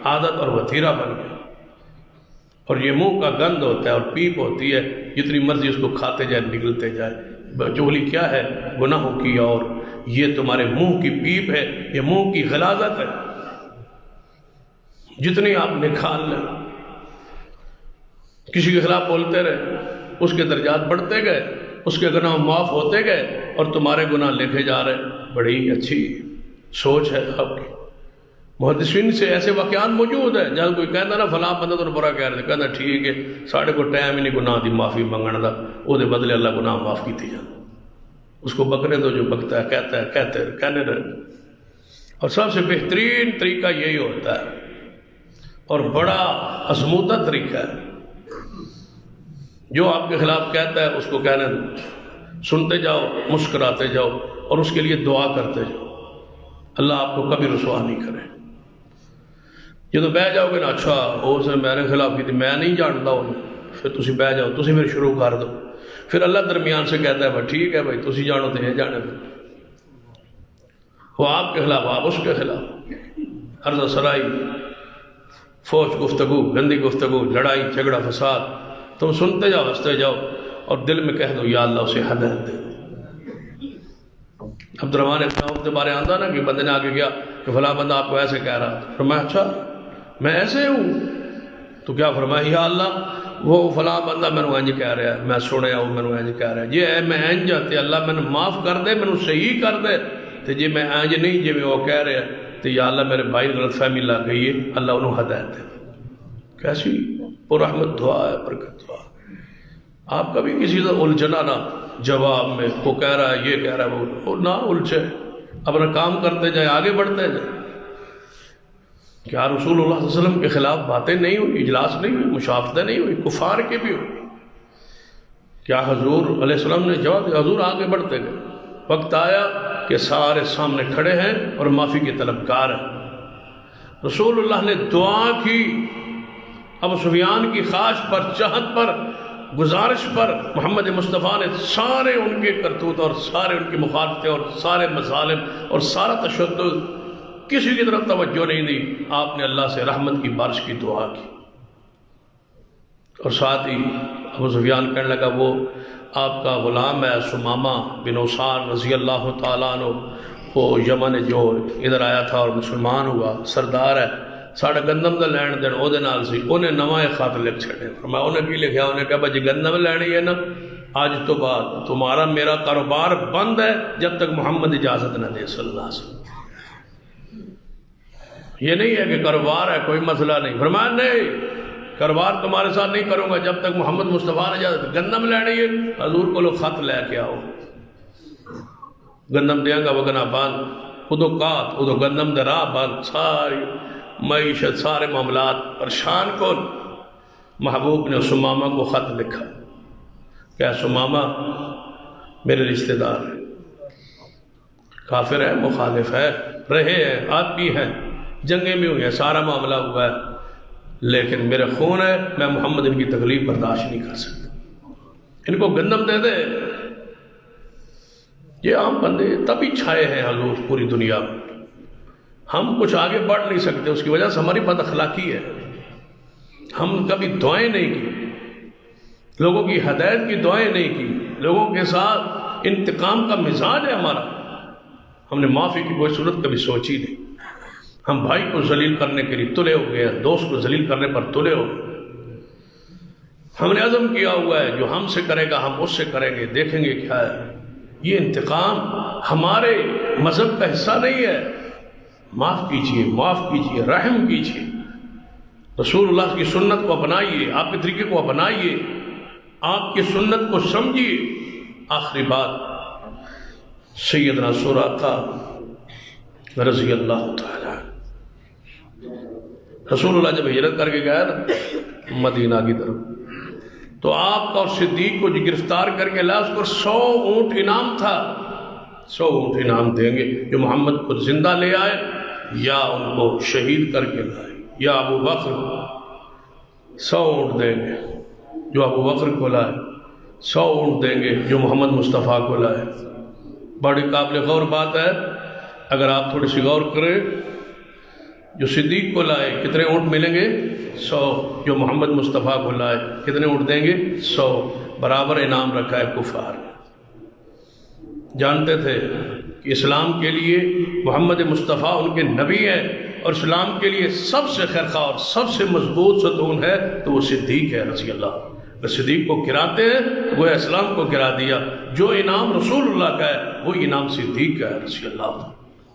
عادت اور وتیرہ بن گئی، اور یہ منہ کا گند ہوتا ہے اور پیپ ہوتی ہے، جتنی مرضی اس کو کھاتے جائے نگلتے جائے. چغلی کیا ہے؟ گناہوں کی، اور یہ تمہارے منہ کی پیپ ہے، یہ منہ کی غلاظت ہے. جتنی آپ نکال لیں، کسی کے خلاف بولتے رہے، اس کے درجات بڑھتے گئے، اس کے گناہ معاف ہوتے گئے، اور تمہارے گناہ لکھے جا رہے. بڑی اچھی سوچ ہے آپ کی. محدثین سے ایسے واقعات موجود ہیں جہاں کوئی کہتا نا فلاں بندہ تو برا کہہ رہے، کہتا ٹھیک ہے ساڑھے کو ٹائم ہی نہیں گناہ دی معافی منگنے دا، وہ دے بدلے اللہ گناہ معاف کی تھی جانا. اس کو بکنے دو، جو بکتا ہے کہتا ہے کہنے رہے. اور سب سے بہترین طریقہ یہی ہوتا ہے اور بڑا ازمودہ طریقہ ہے، جو آپ کے خلاف کہتا ہے اس کو کہنے دو، سنتے جاؤ، مسکراتے جاؤ، اور اس کے لیے دعا کرتے جاؤ. اللہ آپ کو کبھی رسوا نہیں کرے. جدو بہ جاؤ گے نا، اچھا اس نے میرے خلاف کی تھی، میں نہیں جانتا ہوں، پھر تسی بہ جاؤ، تسی پھر شروع کر دو. پھر اللہ درمیان سے کہتا ہے بھائی ٹھیک ہے بھائی تسی جانو تو یہ جانے دو. وہ آپ کے خلاف، آپ اس کے خلاف. عرض سرائی، فوج گفتگو، گندی گفتگو، لڑائی جھگڑا فساد، تم سنتے جاؤ ہنستے جاؤ اور دل میں کہہ دو یا اللہ اسے ہدایت دے۔ عبد الرحمن ابن عوف کے بارے آندہ نا کہ بندے نے آگے گیا کہ فلاں بندہ آپ کو ایسے کہہ رہا تھا، فرمایا اچھا میں ایسے ہوں؟ تو کیا فرمایا یا اللہ وہ فلاں بندہ میں نے انج کہہ رہا ہے، میں سنیا وہ میں نے انج کہہ رہا ہے، یہ میں انج تے اللہ میں نے معاف کر دے، میں نے صحیح کر دے، تے جی میں انج نہیں جی میں وہ کہہ رہا ہے تو یا اللہ میرے بھائی غلط فہمی لگ گئی ہے، اللہ انہوں ہدایت دے۔ کیسی پر رحمت دعا ہے، برکت دعا۔ آپ کبھی کسی سے الجھنا نہ، جواب میں وہ کہہ رہا ہے یہ کہہ رہا ہے وہ نہ الجھے، اپنا کام کرتے جائیں، آگے بڑھتے جائیں۔ کیا رسول اللہ صلی اللہ علیہ وسلم کے خلاف باتیں نہیں ہوئی، اجلاس نہیں ہوئی، مشافتیں نہیں ہوئی، کفار کے بھی ہوئی؟ کیا حضور علیہ السلام نے جواب دیا؟ حضور آگے بڑھتے گئے، وقت آیا کہ سارے سامنے کھڑے ہیں اور معافی کے طلبگار ہیں۔ رسول اللہ نے دعا کی، ابو سفیان کی خواہش پر، چاہت پر، گزارش پر محمد مصطفیٰ نے سارے ان کے کرتوت اور سارے ان کی مخالفتیں اور سارے مظالم اور سارا تشدد کسی کی طرف توجہ نہیں دی، آپ نے اللہ سے رحمت کی بارش کی دعا کی۔ اور ساتھ ہی ابو سفیان کہنے لگا وہ آپ کا غلام ہے سمامہ بن اسال رضی اللہ تعالیٰ عنہ، وہ یمن جو ادھر آیا تھا اور مسلمان ہوا، سردار ہے، ساڑھا گندم دا لین دین او دے نال سی، انہیں نواں خط لکھ چھڑے۔ فرمایا انہیں کی لکھیا؟ انہیں کہا بھائی گندم لینی ہے نا، آج تو بعد تمہارا میرا کاروبار بند ہے جب تک محمد اجازت نہ دے صلی اللہ علیہ وسلم۔ یہ نہیں ہے کہ کاروبار ہے کوئی مسئلہ نہیں، فرمایا نہیں کاروبار تمہارے ساتھ نہیں کروں گا جب تک محمد مصطفیٰ نے اجازت۔ گندم لینی ہے، حضور کو لو خط لے کے آؤ، گندم دیں گا وگنا بند، خودو کات خودو گندم دے راہ بند، ساری معیشت سارے معاملات پریشان کن۔ محبوب نے سمامہ کو خط لکھا کہ سمامہ میرے رشتہ دار ہیں، کافر ہے، مخالف ہے، رہے ہیں، آپ بھی ہیں، جنگیں بھی ہوئی ہیں، سارا معاملہ ہوا ہے، لیکن میرے خون ہے، میں محمد ان کی تکلیف برداشت نہیں کر سکتا، ان کو گندم دے دے۔ یہ عام بندے تبھی چھائے ہیں حضور پوری دنیا میں، ہم کچھ آگے بڑھ نہیں سکتے، اس کی وجہ سے ہماری بد اخلاقی ہے، ہم کبھی دعائیں نہیں کی، لوگوں کی ہدایت کی دعائیں نہیں کی، لوگوں کے ساتھ انتقام کا مزاج ہے ہمارا، ہم نے معافی کی کوئی صورت کبھی سوچی نہیں، ہم بھائی کو ذلیل کرنے کے لیے تلے ہو گئے، دوست کو ذلیل کرنے پر تلے ہو گئے، ہم نے عزم کیا ہوا ہے جو ہم سے کرے گا ہم اس سے کریں گے، دیکھیں گے کیا ہے۔ یہ انتقام ہمارے مذہب کا حصہ نہیں ہے، معاف کیجئے، معاف کیجئے، رحم کیجئے، رسول اللہ کی سنت کو اپنائیے، آپ کے طریقے کو اپنائیے، آپ کی سنت کو سمجھیے۔ آخری بات، سیدنا سراقہ رضی اللہ تعالیٰ، رسول اللہ جب ہجرت کر کے گیا نا مدینہ کی طرف، تو آپ کا اور صدیق کو جو گرفتار کر کے لایا، اس کو 100 اونٹ انعام تھا، 100 اونٹ انعام دیں گے جو محمد کو زندہ لے آئے یا ان کو شہید کر کے لائے، یا ابو بکر 100 اونٹ دیں گے جو ابو بکر کو لائے، 100 اونٹ دیں گے جو محمد مصطفیٰ کو لائے۔ بڑی قابل غور بات ہے، اگر آپ تھوڑی سی غور کریں، جو صدیق کو لائے کتنے اونٹ ملیں گے؟ 100، جو محمد مصطفیٰ کو لائے کتنے اونٹ دیں گے؟ 100، برابر انعام رکھا ہے کفار۔ جانتے تھے کہ اسلام کے لیے محمد مصطفیٰ ان کے نبی ہیں، اور اسلام کے لیے سب سے خیرخواہ اور سب سے مضبوط ستون ہے تو وہ صدیق ہے رضی اللہ۔ اگر صدیق کو گراتے ہیں تو وہ اسلام کو گرا دیا، جو انعام رسول اللہ کا ہے وہ انعام صدیق کا ہے رضی اللہ۔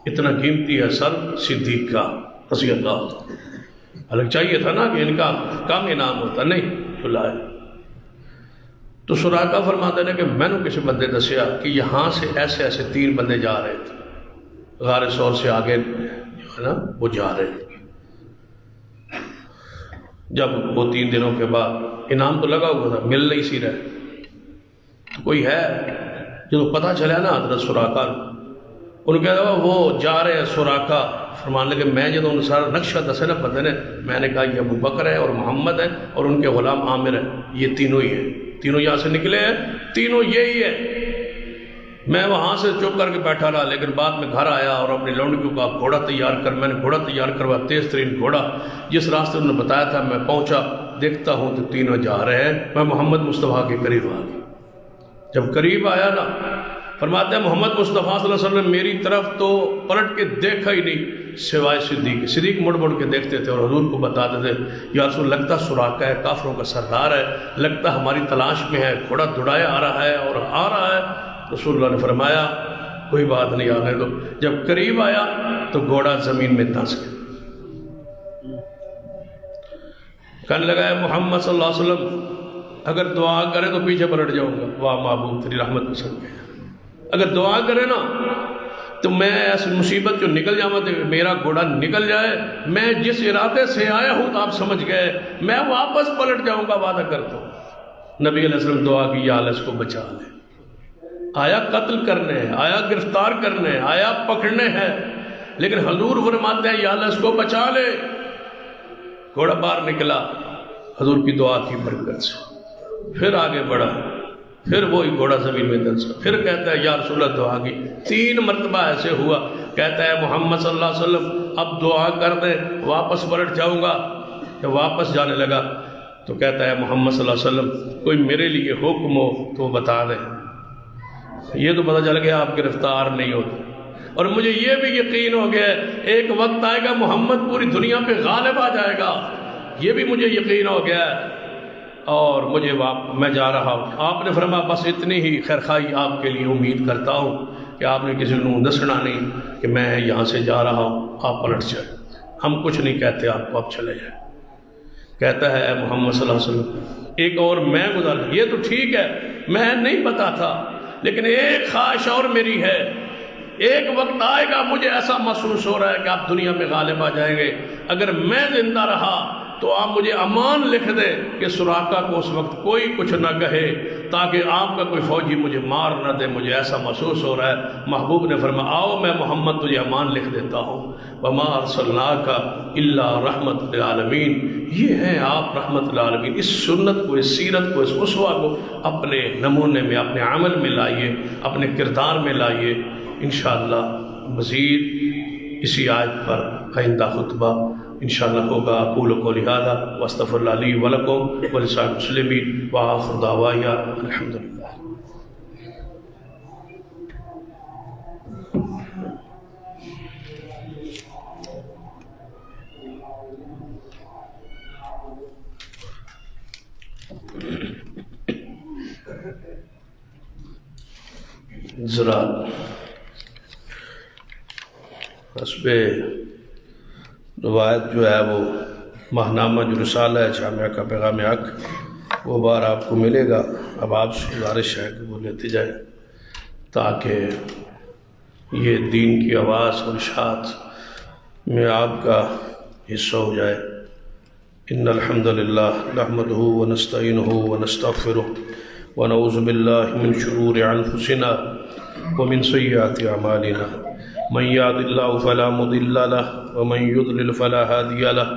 اتنا قیمتی ہے سر صدیق کا رضی اللہ۔ الگ چاہیے تھا نا کہ ان کا کم انعام ہوتا، نہیں لائے۔ تو سراقہ فرماتے ہیں کہ میں نے کسی بندے دسیا کہ یہاں سے ایسے ایسے 3 بندے جا رہے تھے، غار ثور سے آگے جو ہے نا وہ جا رہے تھے۔ جب وہ 3 دنوں کے بعد انعام تو لگا ہوا تھا، مل نہیں سی رہے، تو کوئی ہے جو پتہ چلا نا حضرت سراقہ، ان کے علاوہ وہ جا رہے ہیں سراقہ، فرمانے لگے میں جب ان سارا نقشہ دسے نا بندے نے، میں نے کہا یہ ابو بکر ہے اور محمد ہے اور ان کے غلام عامر ہے، یہ تینوں ہی ہیں، تینوں یہاں سے نکلے ہیں، تینوں یہی ہے۔ میں وہاں سے چپ کر کے بیٹھا رہا، لیکن بعد میں گھر آیا اور اپنی لونڈی کو کہا گھوڑا تیار کر. میں نے گھوڑا تیار کروا، تیز ترین گھوڑا. جس راستے انہوں نے بتایا تھا میں پہنچا، دیکھتا ہوں تو تینوں جا رہے ہیں. میں محمد مصطفیٰ کے قریب آ گیا. جب قریب آیا نا، فرماتے ہیں محمد مصطفیٰ صلی اللہ علیہ وسلم میری طرف تو پلٹ کے دیکھا ہی نہیں سوائے صدیق. صدیق مڑ مڑ کے دیکھتے تھے اور حضور کو بتاتے تھے یا رسول لگتا سراقہ ہے، کافروں کا سردار ہے، لگتا ہماری تلاش میں ہے، گھوڑا دوڑائے آ رہا ہے اور آ رہا ہے. رسول اللہ نے فرمایا کوئی بات نہیں، آنے دو. جب قریب آیا تو گھوڑا زمین میں دھنس گیا. کہنے لگا ہے محمد صلی اللہ علیہ وسلم اگر دعا کرے تو پیچھے پلٹ جاؤں گا. واہ محبوب تیری رحمت پسند ہے، اگر دعا کرے نا تو میں ایسی مصیبت جو نکل جاؤں تو میرا گھوڑا نکل جائے. میں جس ارادے سے آیا ہوں تو آپ سمجھ گئے، میں واپس پلٹ جاؤں گا، وعدہ کرتا ہوں. نبی علیہ السلام دعا کی یا اللہ اس کو بچا لے. آیا قتل کرنے، آیا گرفتار کرنے، آیا پکڑنے ہے، لیکن حضور فرماتے ہیں یا اللہ اس کو بچا لے. گھوڑا باہر نکلا حضور کی دعا کی برکت سے، پھر آگے بڑھا، پھر وہی گھوڑا زمین میں دھنسا. پھر کہتا ہے یا رسول اللہ دعا کی. 3 مرتبہ ایسے ہوا. کہتا ہے محمد صلی اللہ علیہ وسلم اب دعا کر دیں، واپس پلٹ جاؤں گا. جب واپس جانے لگا تو کہتا ہے محمد صلی اللہ علیہ وسلم کوئی میرے لیے حکم ہو تو بتا دیں. یہ تو پتہ چل گیا آپ گرفتار نہیں ہوتے. اور مجھے یہ بھی یقین ہو گیا ایک وقت آئے گا محمد پوری دنیا پہ غالب آ جائے گا. یہ بھی مجھے یقین ہو گیا اور مجھے میں جا رہا ہوں. آپ نے فرمایا بس اتنی ہی خیرخواہی آپ کے لیے امید کرتا ہوں کہ آپ نے کسی کو دسنا نہیں کہ میں یہاں سے جا رہا ہوں، آپ پلٹ جائیں. ہم کچھ نہیں کہتے آپ کو، آپ چلے جائیں. کہتا ہے اے محمد صلی اللہ علیہ وسلم ایک اور میں گزار. یہ تو ٹھیک ہے میں نہیں پتا تھا، لیکن ایک خواہش اور میری ہے. ایک وقت آئے گا مجھے ایسا محسوس ہو رہا ہے کہ آپ دنیا میں غالب آ جائیں گے. اگر میں زندہ رہا تو آپ مجھے امان لکھ دیں کہ سراقہ کو اس وقت کوئی کچھ نہ کہے، تاکہ آپ کا کوئی فوجی مجھے مار نہ دے. مجھے ایسا محسوس ہو رہا ہے. محبوب نے فرمایا آؤ میں محمد تجھے امان لکھ دیتا ہوں. وما ارسلناک الا رحمت للعالمین. یہ ہے آپ رحمت للعالمین. اس سنت کو، اس سیرت کو، اس اسوہ کو اپنے نمونے میں، اپنے عمل میں لائیے، اپنے کردار میں لائیے. انشاءاللہ مزید اسی آیت پر آئندہ خطبہ انشاءاللہ ہوگا. اقول قولی ھذا واستغفر اللہ لی ولکم ولسائر المسلمین وآخر دعوانا الحمدللہ. ذرا حسب روایت جو ہے وہ ماہنامہ جو رسالہ ہے جامعہ کا پیغام حق وہ بار آپ کو ملے گا. اب آپ سے گزارش ہے کہ وہ لیتے جائیں تاکہ یہ دین کی آواز اور اشاعت میں آپ کا حصہ ہو جائے. ان الحمد للہ نحمدہ ونستعینہ ونستغفرہ ونعوذ باللہ من شرور انفسنا ومن سیئات اعمالنا. من يهد الله فلا مضل له ومن يضلل فلا هادي له.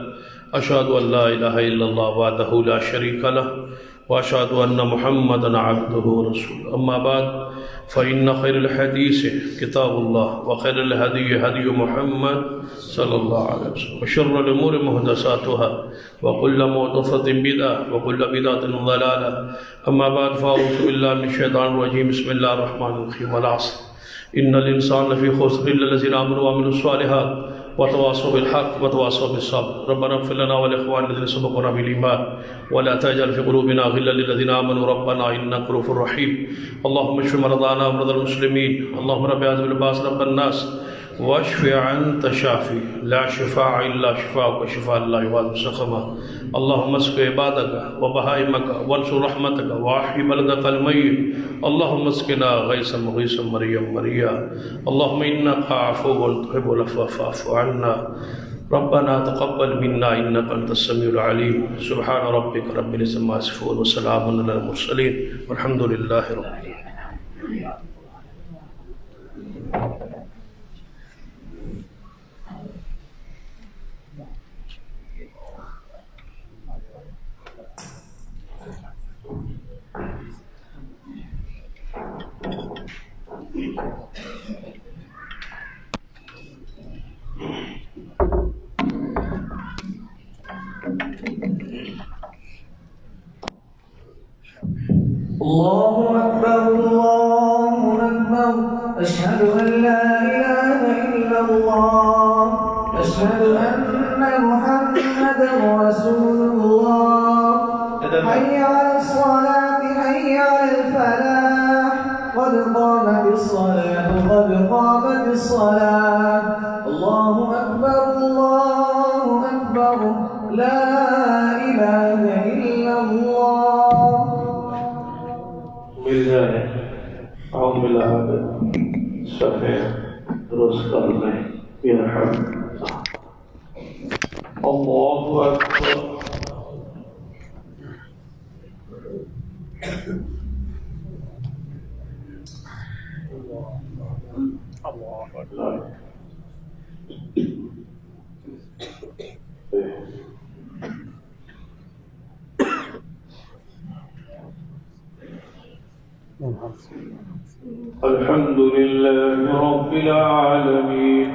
اشهد ان لا اله الا الله وحده لا شريك له واشهد ان محمدا عبده ورسوله. اما بعد فان خير الحديث كتاب الله وخير الهدي هدي محمد صلى الله عليه وسلم وشر الامور محدثاتها وكل محدثة بدعة وكل بدعة ضلالة. اما بعد فاعوذ بالله من الشيطان الرجيم. بسم الله الرحمن الرحيم. والعصر ان الانسان لفی خسر الا الذين امنوا وعملوا الصالحات وتواصوا بالحق وتواصوا بالصبر. ربنا اغفر لنا ولاخواننا الذين سبقونا بالايمان ولا تجعل في قلوبنا غلا للذين امنوا ربنا انك رؤوف رحيم. اللهم اشف مرضانا ومرضى المسلمين. اللهم رب هذا الباس رب الناس واشف انت شافي لا شفاء الا شفاءك شفاء لا يغادر سقما. اللهم اسق عبادك وبهائمك وانصر رحمتك واحي بلدك الميت. اللهم اسقنا غيثا مغيثا مريا مريا. اللهم انك عفو تحب العفو فاعف عنا. ربنا تقبل منا انك انت السميع العليم. سبحان ربك رب العزة عما يصفون وسلام على المرسلين والحمد لله رب العالمين. الله أكبر الله أكبر أشهد أن لا إله إلا الله أشهد أن محمدا رسول الله حي على الصلاة حي على الفلاح قد قامت الصلاة قد قامت الصلاة الله أكبر لا إله إلا الله مل جائے اور ملا صفحے درست کر لیں یرحم اللہ اکبر الحمد لله رب العالمين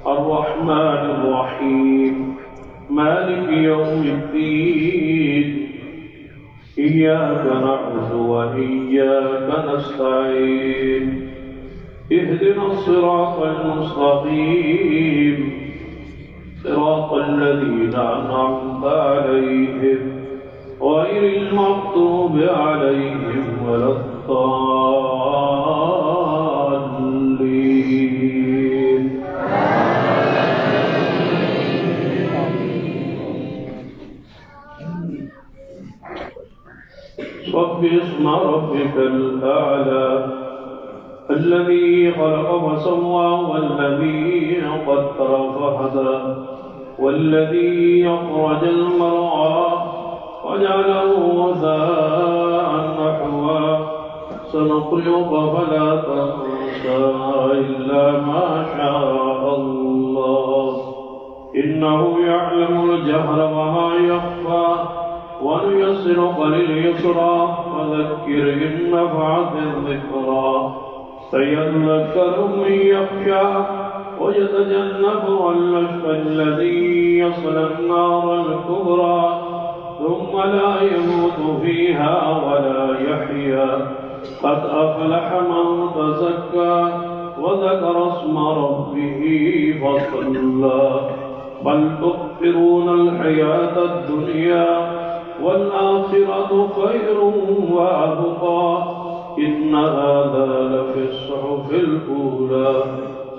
الرحمن الرحيم مالك يوم الدين إياك نعبد وإياك نستعين اهدنا الصراط المستقيم صراط الذين أنعمت عليهم غير المغضوب عليهم ولا الضالين سبح اسم ربك الأعلى الذي خلق فسوى والذي قدر فهدى والذي أخرج المرعى وجعله غثاء نحوا سنقرئك فلا تنسى إلا ما شاء الله إنه يعلم الجهر وما يخفى ونيسرك لليسرى فذكر إن نفعت الذكرى سيذكر من يخشى ويتجنبها الأشقى الذي يصلى النار الكبرى ثم لا يموت فيها ولا يحيا قد أفلح من تزكى وذكر اسم ربه فصلى بل تؤثرون الحياة الدنيا والآخرة خير وأبقى إن هذا لفي الصحف الأولى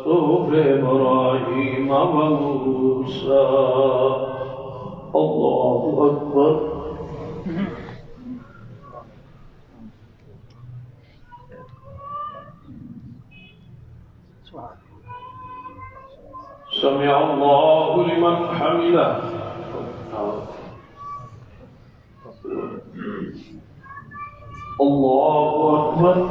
صحف إبراهيم وموسى الله أكبر سمع الله لمن حمده الله أكبر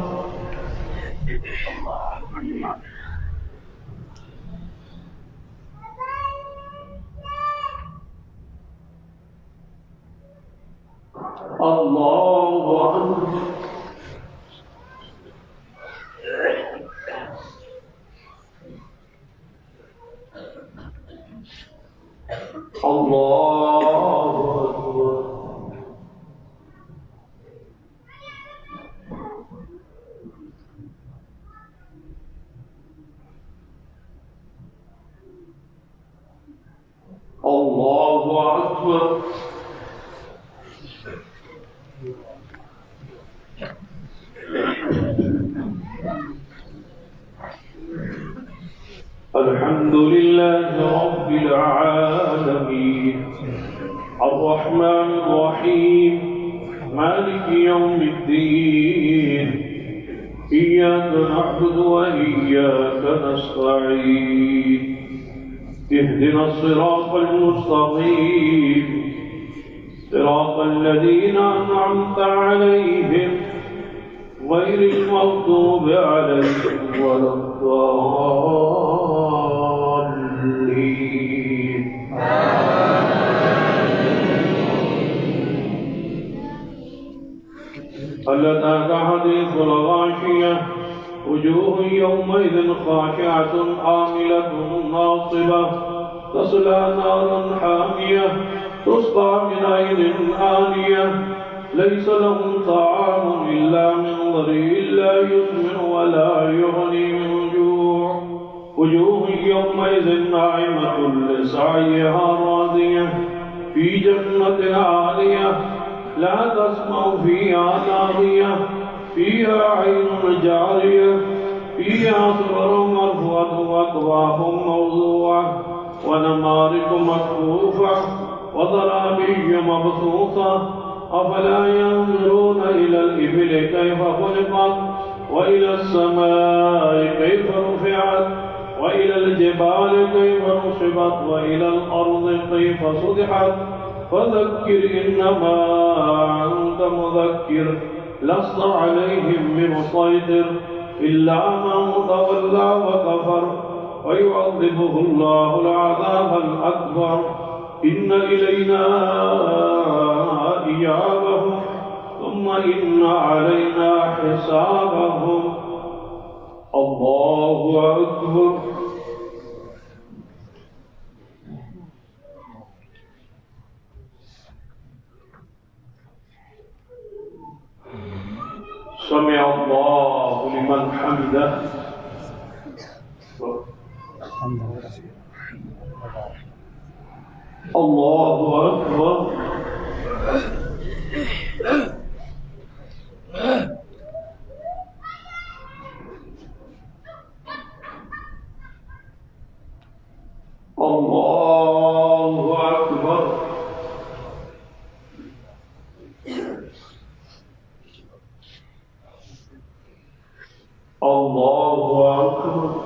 الله أكبر الله أكبر الله أكبر الحمد لله رب العالمين الرحمن الرحيم مالك يوم الدين إياك نعبد وإياك نستعين اهدنا الصراط المستقيم صراط الذين أنعمت عليهم غير المغضوب عليهم ولا الضالين هل أتاك حديث الغاشية وجوه يومئذ خاشعة عاملة ناصبة تصلى نارا حامية تسقى من عين آنية ليس لهم طعام يسمن ولا يغني من جوع وجوه يومئذ ناعمة لسعيها راضية في جنة عالية لا تسمع فيها لاغية فيها عين جارية فيها سرر مرفوعة وأكواب موضوعة ونمارق مصفوفة وزرابي مبثوثة أفلا ينظرون إلى الإبل كيف خلقت وإلى السماء كيف رفعت وإلى الجبال كيف نصبت وإلى الأرض كيف سطحت فذكر إنما أنت مذكر لست عليهم بمسيطر إلا من تولى وكفر ويعذبه الله العذاب الأكبر إن إلينا إيابهم ثم إن علينا حسابهم الله أكبر سمع الله لمن حمده الله أكبر الله أكبر الله أكبر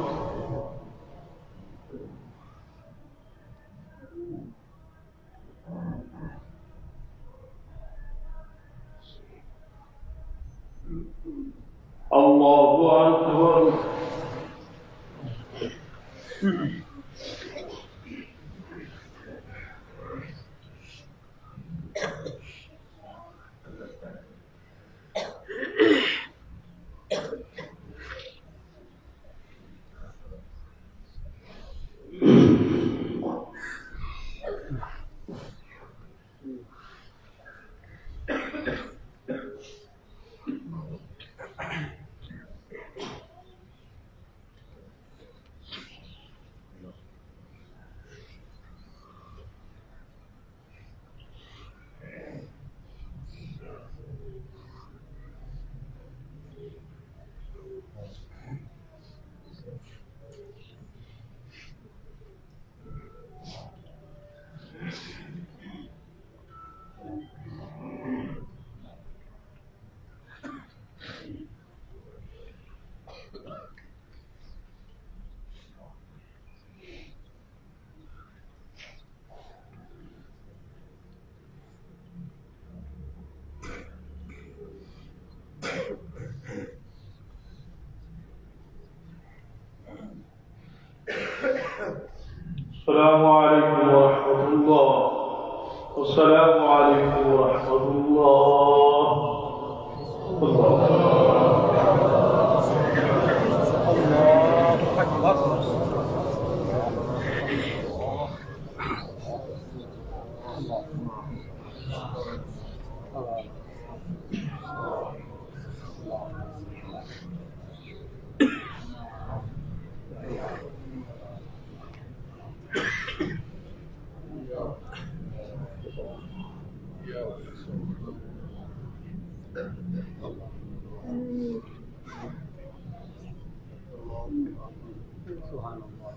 الله أكبر السلام عليكم ورحمة الله والسلام عليكم ورحمة الله سبحان الله